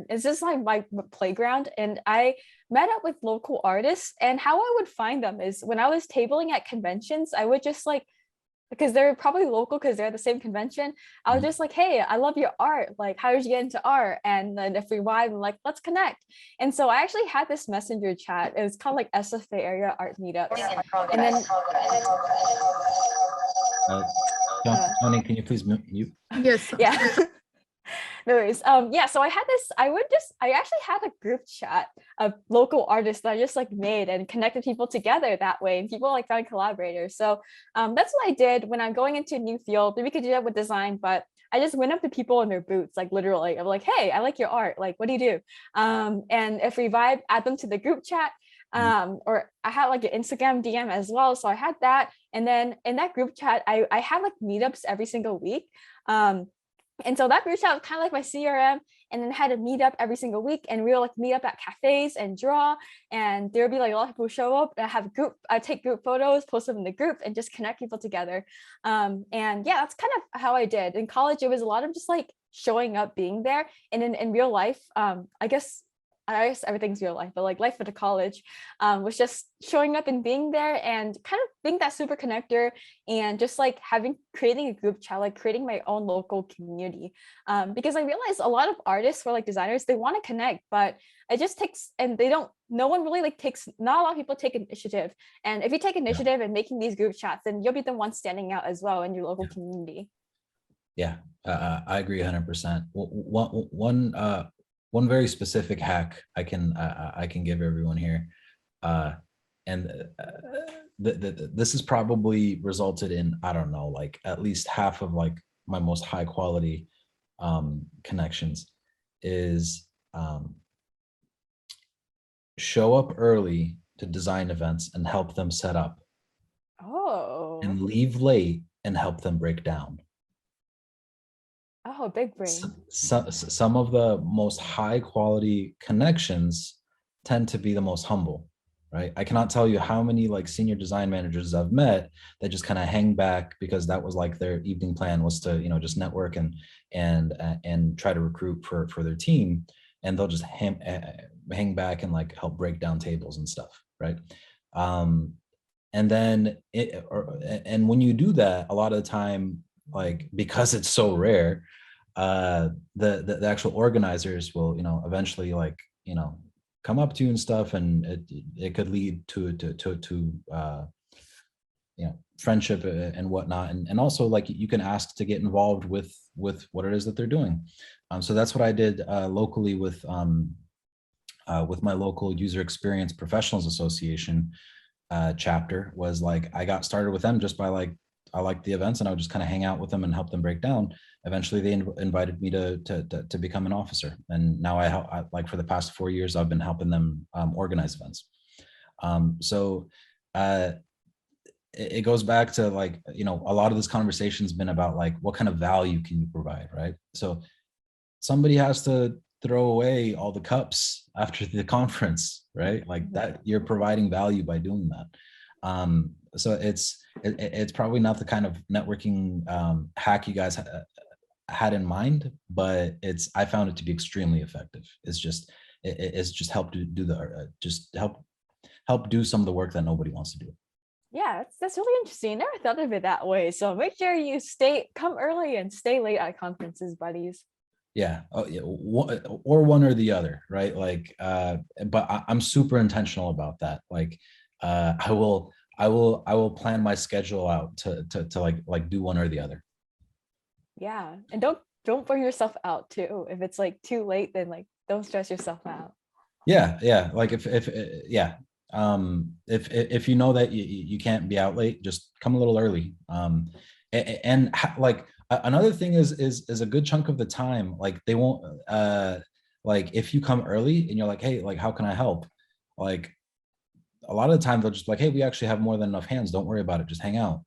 It's just like my playground, and I met up with local artists. And how I would find them is when I was tabling at conventions, I would just like, because they're probably local because they're at the same convention. I was Mhm. just like, hey, I love your art. Like, how did you get into art? And then if we vibe, I'm like, let's connect. And so I actually had this messenger chat. It was called like SFA area art meetups. And then Uh, uh, Tony, can you please mute? Yes. yeah. No worries. Yeah, so I actually had a group chat of local artists that I just like made and connected people together that way, and people like found collaborators. So that's what I did when I'm going into a new field. Maybe we could do that with design, but I just went up to people in their booths, like literally. I'm like, hey, I like your art. Like, what do you do? And if we vibe, add them to the group chat. Mhm. Or I had like an Instagram DM as well. So I had that. And then in that group chat, I had like meetups every single week. Um, and so that group chat was kind of like my CRM, and then had a meetup every single week, and we would like meet up at cafes and draw, and there would be like a lot of people show up, and I take group photos, post them in the group, and just connect people together. And yeah, that's kind of how I did. In college, it was a lot of just like showing up, being there. And in real life, I guess everything's real life, but like life at a college was just showing up and being there and kind of being that super connector, and just like creating a group chat, like creating my own local community. Because I realized a lot of artists or like designers, they want to connect, but it just takes, and they don't, no one really like takes, not a lot of people take initiative. And if you take Yeah, initiative in making these group chats, then you'll be the one standing out as well in your local yeah, community. yeah. I agree 100%. One very specific hack I can give everyone here, uh, and this has probably resulted in, I don't know, like at least half of like my most high quality connections, is show up early to design events and help them set up, Oh, and leave late and help them break down. oh, big brain. Some of the most high quality connections tend to be the most humble, right? I cannot tell you how many like senior design managers I've met that just kind of hang back because that was like their evening plan was to, you know, just network and try to recruit for their team, and they'll just hang back and like help break down tables and stuff, right? Um, and then and when you do that, a lot of the time, like because it's so rare, the actual organizers will, you know, eventually like, you know, come up to you and stuff, and it could lead to you know, friendship and whatnot, and also like you can ask to get involved with what it is that they're doing. So that's what I did locally with my local user experience professionals association chapter. Was like I got started with them just by like, I liked the events and I would just kind of hang out with them and help them break down. Eventually they invited me to become an officer, and now I like for the past 4 years I've been helping them organize events. So it goes back to like, you know, a lot of this conversation has been about like what kind of value can you provide, right? So somebody has to throw away all the cups after the conference, right? Like that, you're providing value by doing that. So it's probably not the kind of networking hack you guys had in mind, but I found it to be extremely effective. It's just helped to do just help do some of the work that nobody wants to do. Yeah, that's really interesting. I never thought of it that way. So make sure you come early and stay late at conferences, buddies. Yeah. Oh, yeah. Or one or the other, right? Like, but I'm super intentional about that. Like, I will plan my schedule out to like do one or the other. Yeah, and don't burn yourself out too. If it's like too late, then like don't stress yourself out. Yeah, yeah. Like if yeah, if you know that you can't be out late, just come a little early. And like another thing is a good chunk of the time, like they won't like if you come early and you're like, hey, like how can I help? Like a lot of the time they'll just be like, hey, we actually have more than enough hands. Don't worry about it. Just hang out.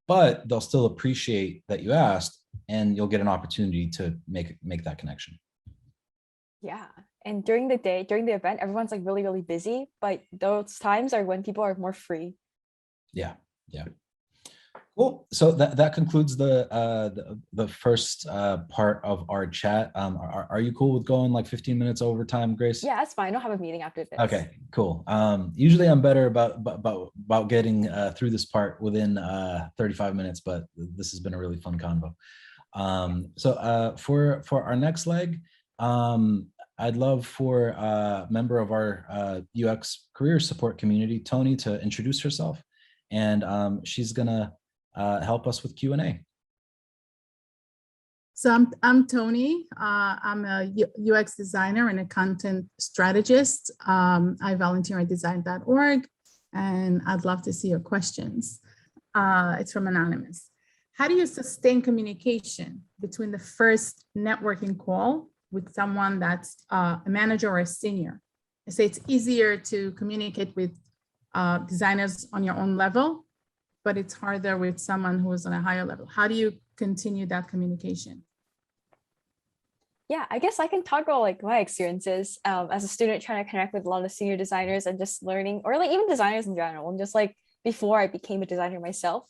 But they'll still appreciate that you asked, and you'll get an opportunity to make that connection. Yeah. And during the day, during the event, everyone's like really, really busy, but those times are when people are more free. Yeah, yeah. Cool. So that concludes the first part of our chat. Are you cool with going like 15 minutes overtime, Grace? Yeah, that's fine. I don't have a meeting after this. Okay, cool. Usually I'm better about getting through this part within 35 minutes, but this has been a really fun convo. So for our next leg, I'd love for a member of our UX career support community, Tony, to introduce herself, and she's gonna help us with Q&A. So I'm Tony. I'm a UX designer and a content strategist. I volunteer at design.org, and I'd love to see your questions. It's from Anonymous. How do you sustain communication between the first networking call with someone that's a manager or a senior? I say it's easier to communicate with designers on your own level, but it's harder with someone who is on a higher level. How do you continue that communication? Yeah, I guess I can talk about like my experiences as a student trying to connect with a lot of senior designers and just learning, or like even designers in general, and just like before I became a designer myself.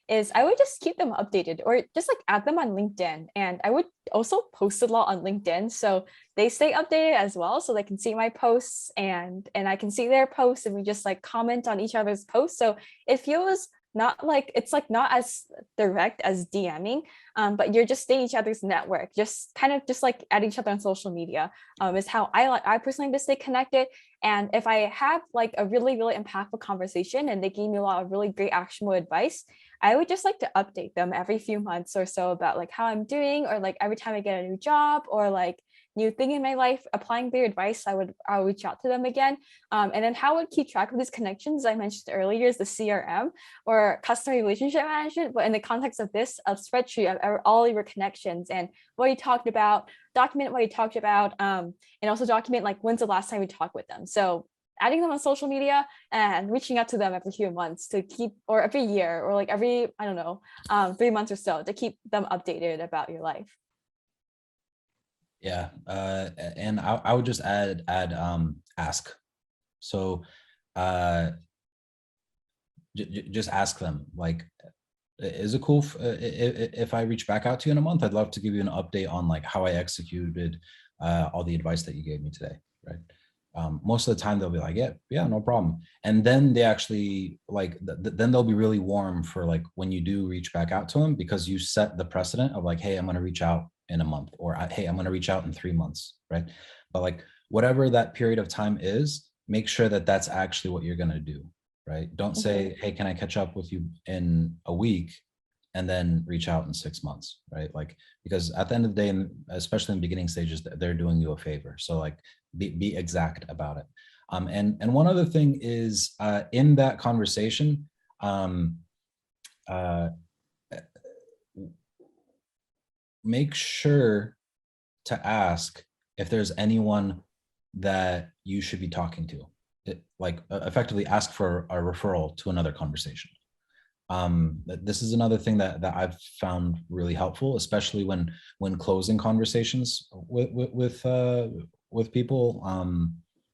Is I would just keep them updated or just like add them on LinkedIn. And I would also post a lot on LinkedIn. So they stay updated as well. So they can see my posts and I can see their posts, and we just like comment on each other's posts. So it feels not like it's like not as direct as DMing, but you're just in each other's network, just kind of just like at each other on social media is how I personally just stay connected. And if I have like a really, really impactful conversation and they gave me a lot of really great actionable advice, I would just like to update them every few months or so about like how I'm doing, or like every time I get a new job or like new thing in my life, applying their advice, I'll reach out to them again. And then how I would keep track of these connections, I mentioned earlier, is the CRM or customer relationship management. But in the context of this, a spreadsheet of all your connections and what you talked about, document what you talked about, and also document like when's the last time we talked with them. So adding them on social media and reaching out to them every few months to keep, or every year, or like every, I don't know, 3 months or so to keep them updated about your life. Yeah, and I would just add ask. So just ask them, like, is it cool if I reach back out to you in a month? I'd love to give you an update on like how I executed all the advice that you gave me today, right? Most of the time they'll be like, yeah, no problem. And then they actually like, then they'll be really warm for like when you do reach back out to them, because you set the precedent of like, hey, I'm going to reach out in a month, or hey, I'm going to reach out in 3 months, right? But like whatever that period of time is, make sure that that's actually what you're going to do, right? Don't say, hey, can I catch up with you in a week, and then reach out in 6 months, right? Like, because at the end of the day, and especially in the beginning stages, they're doing you a favor. So like be exact about it. And one other thing is in that conversation, make sure to ask if there's anyone that you should be talking to. Like effectively ask for a referral to another conversation. This is another thing that I've found really helpful, especially when closing conversations with people.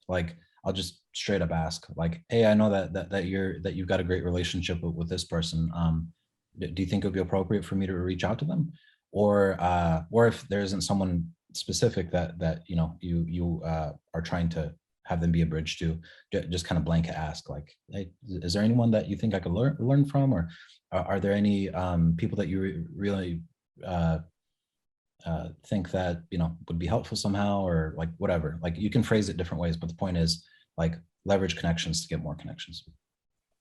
Like I'll just straight up ask, like, hey, I know that you've got a great relationship with this person. Do you think it would be appropriate for me to reach out to them, or if there isn't someone specific that you are trying to have them be a bridge to, just kind of blanket ask, like, hey, is there anyone that you think I could learn from, or are there any people that you really think that would be helpful somehow, or like whatever. Like you can phrase it different ways, but the point is like leverage connections to get more connections.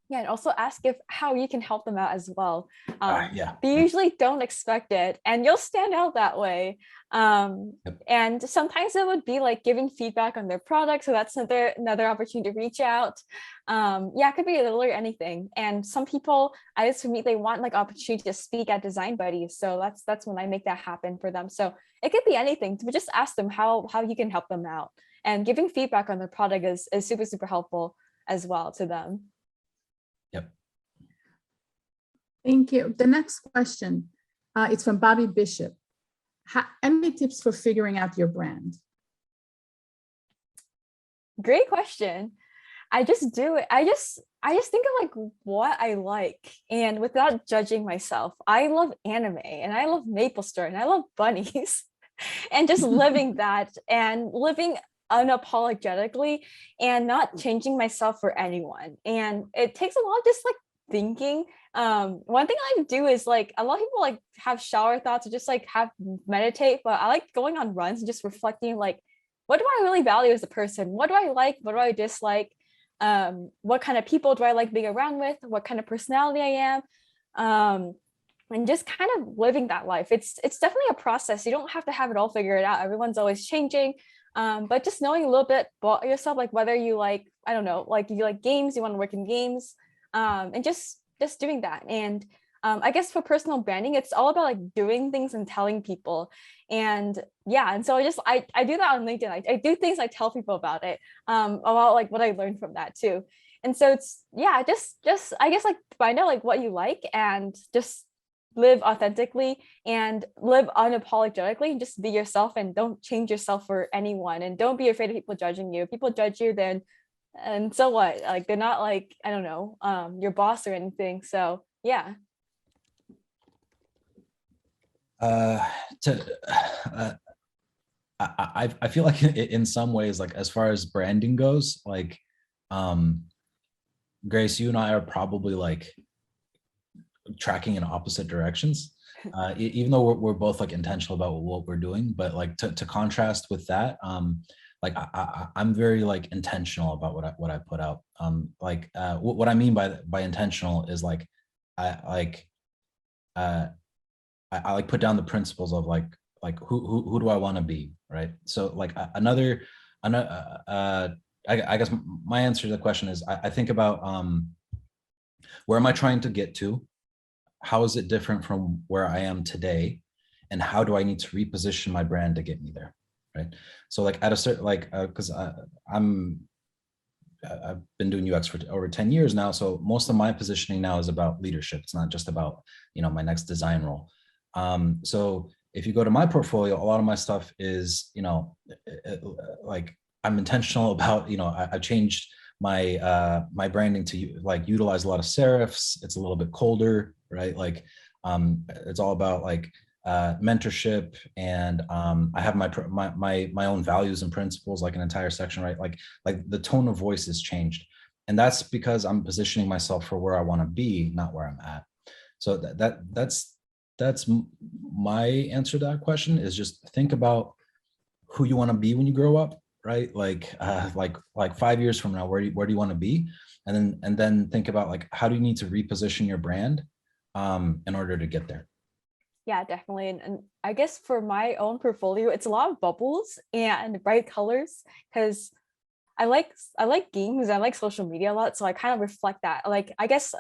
Yeah, and also ask how you can help them out as well. Yeah. They usually don't expect it, and you'll stand out that way. Yep. And sometimes it would be like giving feedback on their product, so that's another opportunity to reach out. Yeah, it could be literally anything. And some people, I just meet, they want like opportunity to speak at Design Buddies, so that's when I make that happen for them. So it could be anything, but just ask them how you can help them out. And giving feedback on their product is super, super helpful as well to them. Yep. Thank you. The next question, it's from Bobby Bishop. Any tips for figuring out your brand? Great question. I just do it. I just think of like what I like, and without judging myself, I love anime and I love maple syrup and I love bunnies and just living that and living unapologetically and not changing myself for anyone. And it takes a lot of just like thinking. One thing I do is like a lot of people like have shower thoughts or just like have meditate, but I like going on runs and just reflecting like, what do I really value as a person? What do I like? What do I dislike? What kind of people do I like being around with? What kind of personality I am? And just kind of living that life. It's definitely a process. You don't have to have it all figured out. Everyone's always changing. But just knowing a little bit about yourself, like whether you like, I don't know, like you like games, you want to work in games, and just doing that. And I guess for personal branding, it's all about like doing things and telling people. And yeah, and so I do that on LinkedIn. I do things, I tell people about it, about like what I learned from that too. And so it's, yeah, just I guess like find out like what you like and just live authentically and live unapologetically and just be yourself and don't change yourself for anyone, and don't be afraid of people judging you. If people judge you, then and so what? Like they're not like, I don't know, your boss or anything. So yeah. I feel like in some ways, like as far as branding goes, like Grace, you and I are probably like tracking in opposite directions, even though we're both like intentional about what we're doing. But like to contrast with that, like I'm very like intentional about what I put out. Like what I mean by intentional is like I like put down the principles of like who do I want to be, right? So like another I guess my answer to the question is I think about where am I trying to get to? How is it different from where I am today? And how do I need to reposition my brand to get me there, right? So like at a certain, like, because I've been doing UX for over 10 years now. So most of my positioning now is about leadership. It's not just about, my next design role. So if you go to my portfolio, a lot of my stuff is, like I'm intentional about, I changed my branding to like utilize a lot of serifs. It's a little bit colder, right? Like it's all about like mentorship, and I have my own values and principles, like an entire section, right? Like the tone of voice has changed, and that's because I'm positioning myself for where I want to be, not where I'm at. So that's my answer to that question, is just think about who you want to be when you grow up, right? Like 5 years from now, where do you want to be? And then think about like, how do you need to reposition your brand in order to get there? Yeah, definitely. And I guess for my own portfolio, it's a lot of bubbles and bright colors, because I like games, I like social media a lot, so I kind of reflect that. Like I guess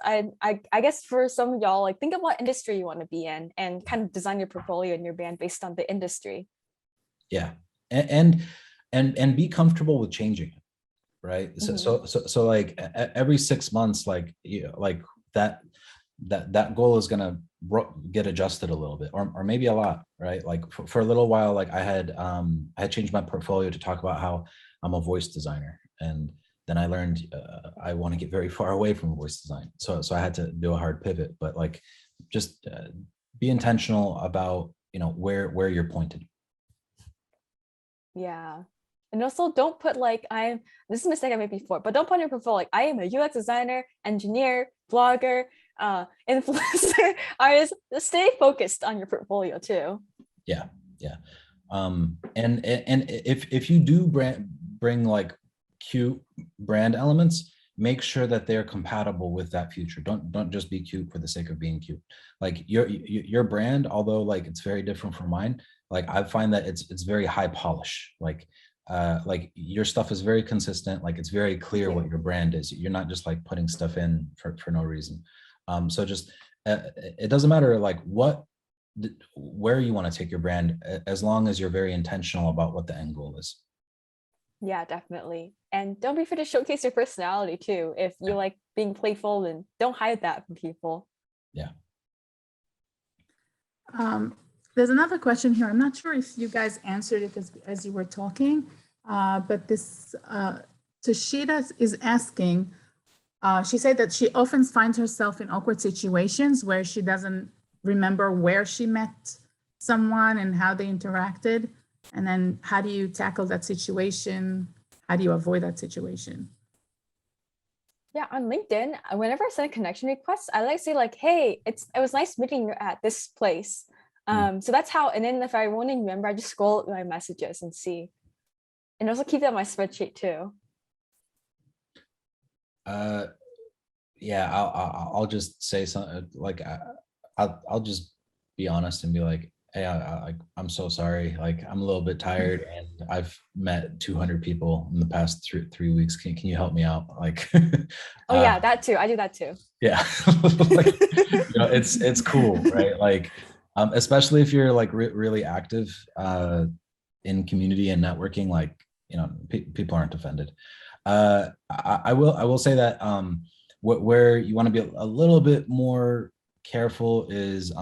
for some of y'all, like think of what industry you want to be in and kind of design your portfolio and your brand based on the industry. Yeah. And be comfortable with changing it, right? So like every 6 months, like like that that goal is gonna get adjusted a little bit, or maybe a lot, right? Like for a little while, like I had changed my portfolio to talk about how I'm a voice designer, and then I learned I want to get very far away from voice design, so I had to do a hard pivot. But like, just be intentional about where you're pointed. Yeah. And also don't put like this is a mistake I made before, but don't put in your portfolio like I am a UX designer, engineer, blogger, influencer, artist. Just stay focused on your portfolio too. Yeah, yeah. And if you do bring like cute brand elements, make sure that they're compatible with that future. Don't just be cute for the sake of being cute. Like your brand, although like it's very different from mine, like I find that it's very high polish. Like your stuff is very consistent. Like it's very clear what your brand is. You're not just like putting stuff in for no reason. So just it doesn't matter like where you want to take your brand, as long as you're very intentional about what the end goal is. Yeah, definitely. And don't be afraid to showcase your personality too. If you like being playful, then don't hide that from people. Yeah. There's another question here. I'm not sure if you guys answered it as you were talking, but this Tashida is asking, she said that she often finds herself in awkward situations where she doesn't remember where she met someone and how they interacted. And then how do you tackle that situation? How do you avoid that situation? Yeah, on LinkedIn, whenever I send a connection request, I like to say like, hey, it was nice meeting you at this place. So that's how, and then if I want to remember, I just scroll my messages and see. And also keep that in my spreadsheet too. Yeah, I'll just say something like I'll just be honest and be like, hey, I'm so sorry. Like I'm a little bit tired, and I've met 200 people in the past three weeks. Can you help me out? Like, oh yeah, that too. I do that too. Yeah, like, it's cool, right? Like, especially if you're like really active in community and networking. Like, people aren't offended. I will say that where you want to be a little bit more careful is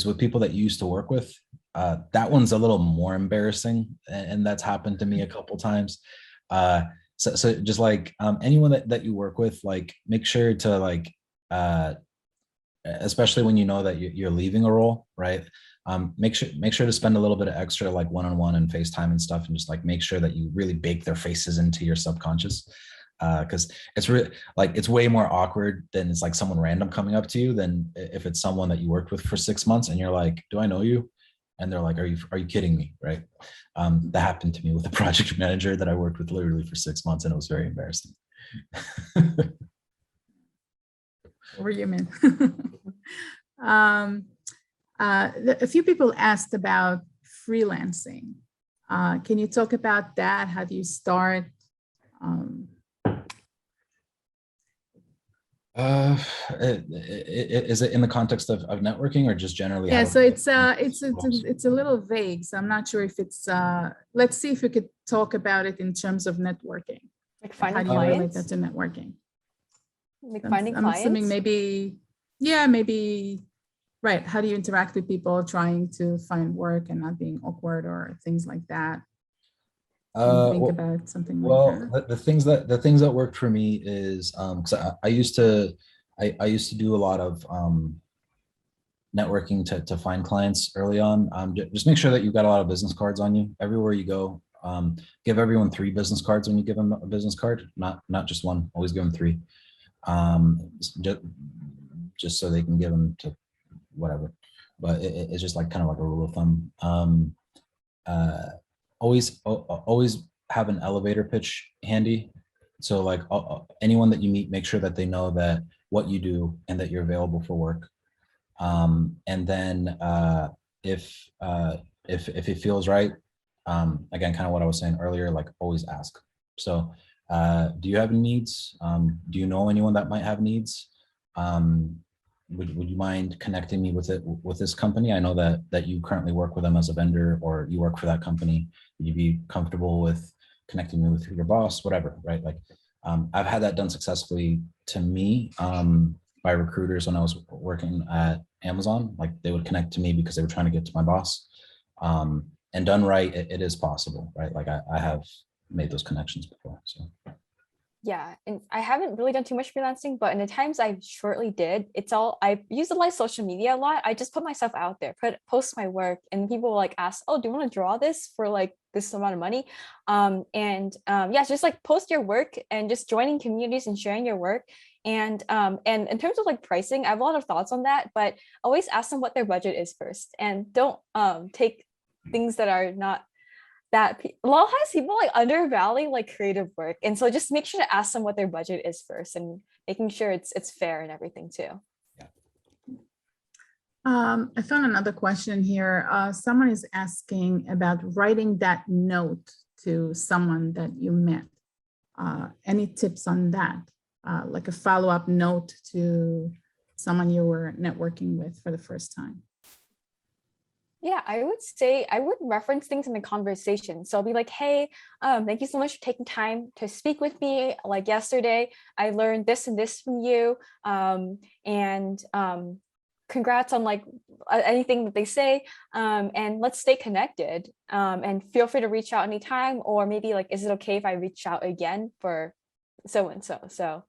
with people that you used to work with. That one's a little more embarrassing, and that's happened to me a couple times. So just like anyone that you work with, like make sure to like, especially when you know that you're leaving a role, right? Make sure to spend a little bit of extra like one-on-one and FaceTime and stuff, and just like make sure that you really bake their faces into your subconscious. Because it's really like it's way more awkward than it's like someone random coming up to you than if it's someone that you worked with for 6 months and you're like, do I know you? And they're like, are you kidding me? Right. That happened to me with a project manager that I worked with literally for 6 months, and it was very embarrassing. We're human. A few people asked about freelancing. Can you talk about that? How do you start? Is it in the context of networking, or just generally? Yeah, so it's a little vague, so I'm not sure if it's let's see if we could talk about it in terms of networking. Like finding how do you clients? relate that to networking? Like finding clients? I'm assuming maybe, right. How do you interact with people trying to find work and not being awkward or things like that? and think Well, about something like well, that? the things that worked for me is because I used to I used to do a lot of networking to find clients early on. Just make sure that you've got a lot of business cards on you everywhere you go. Give everyone 3 business cards when you give them a business card, not just one. Always give them 3, just, just so they can give them to whatever. But it's just like kind of like a rule of thumb. Uh, always have an elevator pitch handy. So like anyone that you meet, make sure that they know that what you do and that you're available for work. And then if it feels right, again, kind of what I was saying earlier, like always ask. So do you have needs? Do you know anyone that might have needs? Would you mind connecting me with this company? I know that you currently work with them as a vendor, or you work for that company. Would you be comfortable with connecting me with your boss, whatever, right? Like I've had that done successfully to me by recruiters when I was working at Amazon. Like they would connect to me because they were trying to get to my boss. And done right, it is possible, right? Like I have made those connections before. So Yeah, and I haven't really done too much freelancing, but in the times I shortly did, I use a lot of social media a lot. I just put myself out there, post my work, and people like ask, "Oh, do you want to draw this for like this amount of money?" Yeah, just like post your work and just joining communities and sharing your work. And in terms of like pricing, I have a lot of thoughts on that, but always ask them what their budget is first, and don't take things that are not that a lot of times people like undervalue like creative work, and so just make sure to ask them what their budget is first, and making sure it's fair and everything too. I found another question here. Someone is asking about writing that note to someone that you met. Any tips on that? Like a follow-up note to someone you were networking with for the first time? Yeah, I would say I would reference things in the conversation. So I'll be like, hey, thank you so much for taking time to speak with me. Like yesterday, I learned this and this from you. And congrats on like anything that they say. And let's stay connected. And feel free to reach out anytime, or maybe like, is it okay if I reach out again for so and so? So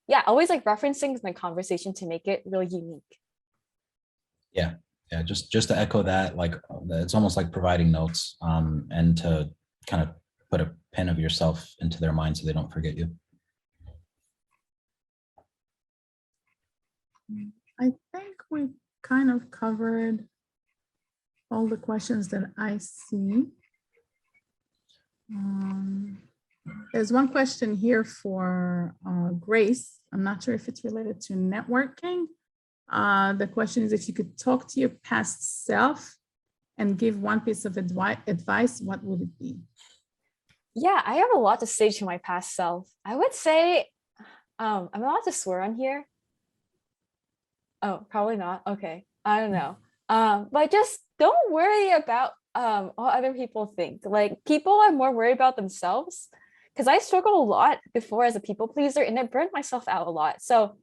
yeah, always like reference things in the conversation to make it really unique. yeah, yeah, just to echo that, like it's almost like providing notes, and to kind of put a pin of yourself into their mind so they don't forget you. I think we kind of covered all the questions that I see. There's one question here for Grace. I'm not sure if it's related to networking. The question is, if you could talk to your past self and give one piece of advice, what would it be? Yeah, I have a lot to say to my past self. I would say, I'm allowed to swear on here. Oh, probably not. Okay, I don't know. But just don't worry about what other people think. Like people are more worried about themselves, because I struggled a lot before as a people pleaser, and it burned myself out a lot. So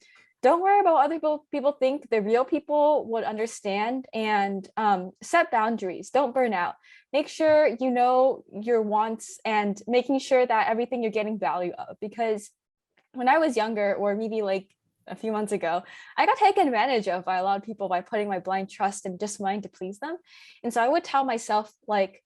don't worry about what other people think. The real people would understand, and set boundaries. Don't burn out. Make sure you know your wants, and making sure that everything you're getting value of. Because when I was younger, or maybe like a few months ago, I got taken advantage of by a lot of people by putting my blind trust and just wanting to please them. And so I would tell myself, like,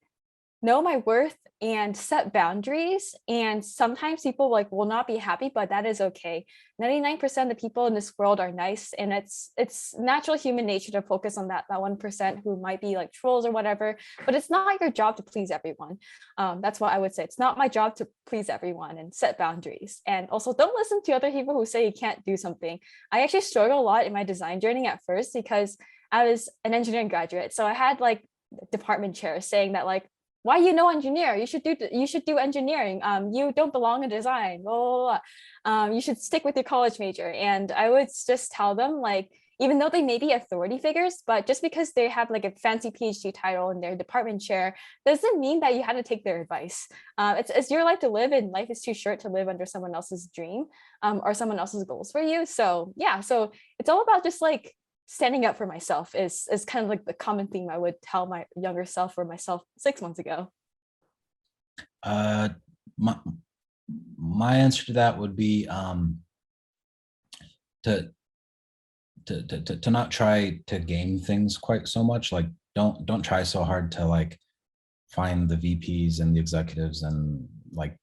know my worth and set boundaries. And sometimes people like will not be happy, but that is okay. 99% of the people in this world are nice, and it's natural human nature to focus on that 1% who might be like trolls or whatever. But it's not your job to please everyone. That's what I would say. It's not my job to please everyone, and set boundaries. And also don't listen to other people who say you can't do something. I actually struggled a lot in my design journey at first, because I was an engineering graduate, so I had like department chairs saying that like, why engineer? You should do engineering. You don't belong in design. Blah, blah, blah. You should stick with your college major. And I would just tell them, like, even though they may be authority figures, but just because they have like a fancy PhD title in their department chair doesn't mean that you had to take their advice. It's your life to live, and life is too short to live under someone else's dream, or someone else's goals for you. So yeah, so it's all about just like standing up for myself is kind of like the common theme I would tell my younger self, or myself 6 months ago. Uh, my my answer to that would be to to not try to game things quite so much. Like don't try so hard to like find the VPs and the executives and like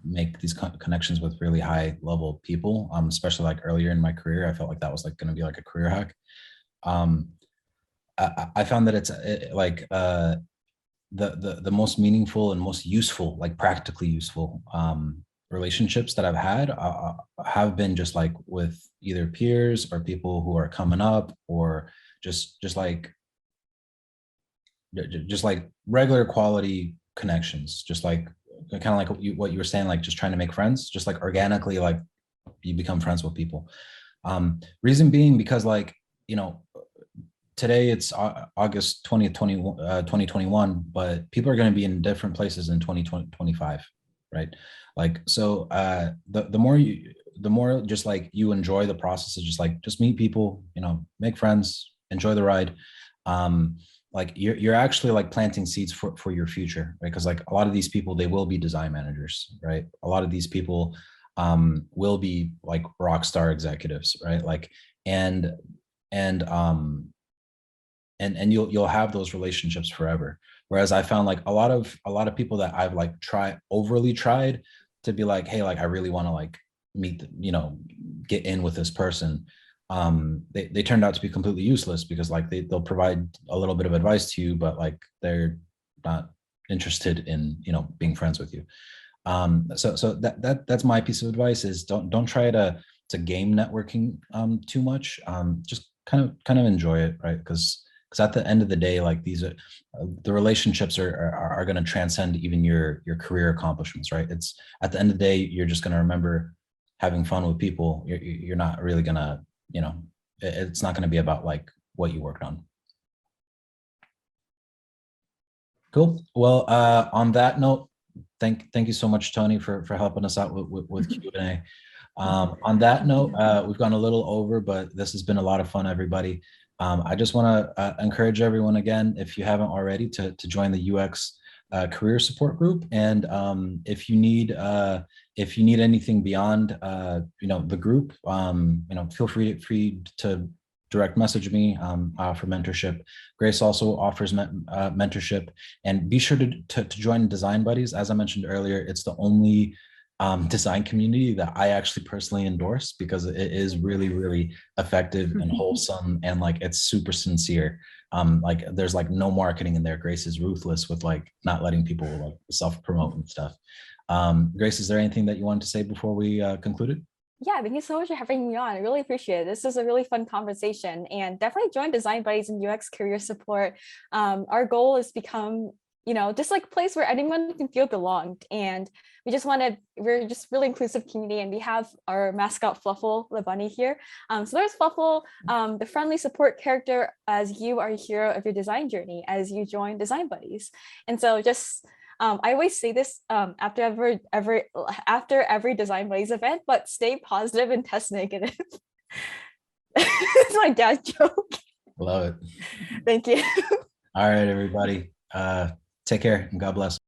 make these connections with really high level people. Especially like earlier in my career, I felt like that was like going to be like a career hack. Um, I found that it's like the most meaningful and most useful, like practically useful relationships that I've had have been just like with either peers or people who are coming up, or just like regular quality connections, just like kind of like what you were saying, like just trying to make friends, just like organically, like you become friends with people. Reason being because like, you know, today it's August 20th, 2021, but people are going to be in different places in 2025, right? Like, so the more just like you enjoy the process of just meet people, you know, make friends, enjoy the ride. Like you're actually like planting seeds for your future, right? Because like a lot of these people, they will be design managers, right? A lot of these people will be like rock star executives, right? Like, and and um and you'll have those relationships forever. Whereas I found like a lot of people that I've like overly tried to be like, hey, like I really want to like meet, you know, get in with this person. They turned out to be completely useless because like they'll provide a little bit of advice to you, but like they're not interested in, you know, being friends with you. So that's my piece of advice is don't try to game networking too much. Just kind of enjoy it, right? Because at the end of the day, like these are the relationships are going to transcend even your career accomplishments, right? It's at the end of the day, you're just going to remember having fun with people. You're not really going to, you know, it's not going to be about like what you worked on. Cool. Well, on that note, thank you so much, Tony, for helping us out with Q&A. On that note, we've gone a little over, but this has been a lot of fun, everybody. I just want to encourage everyone again, if you haven't already, to join the UX career support group. And if you need anything beyond you know, the group, you know, feel free to direct message me for mentorship. Grace also offers mentorship, and be sure to join Design Buddies. As I mentioned earlier, it's the only design community that I actually personally endorse because it is really effective and wholesome, and like it's super sincere. Like there's like no marketing in there. Grace is ruthless with like not letting people like self-promote and stuff. Grace, is there anything that you wanted to say before we concluded? Yeah, thank you so much for having me on. I really appreciate it. This is a really fun conversation, and definitely join Design Buddies and UX Career Support. Our goal is to become, you know, just like a place where anyone can feel belonged. And we're just really inclusive community, and we have our mascot Fluffle, the bunny here. So there's Fluffle, the friendly support character, as you are a hero of your design journey as you join Design Buddies. And so just I always say this after every Design Buddies event, but stay positive and test negative. It's my dad joke. Love it. Thank you. All right, everybody. Take care and God bless.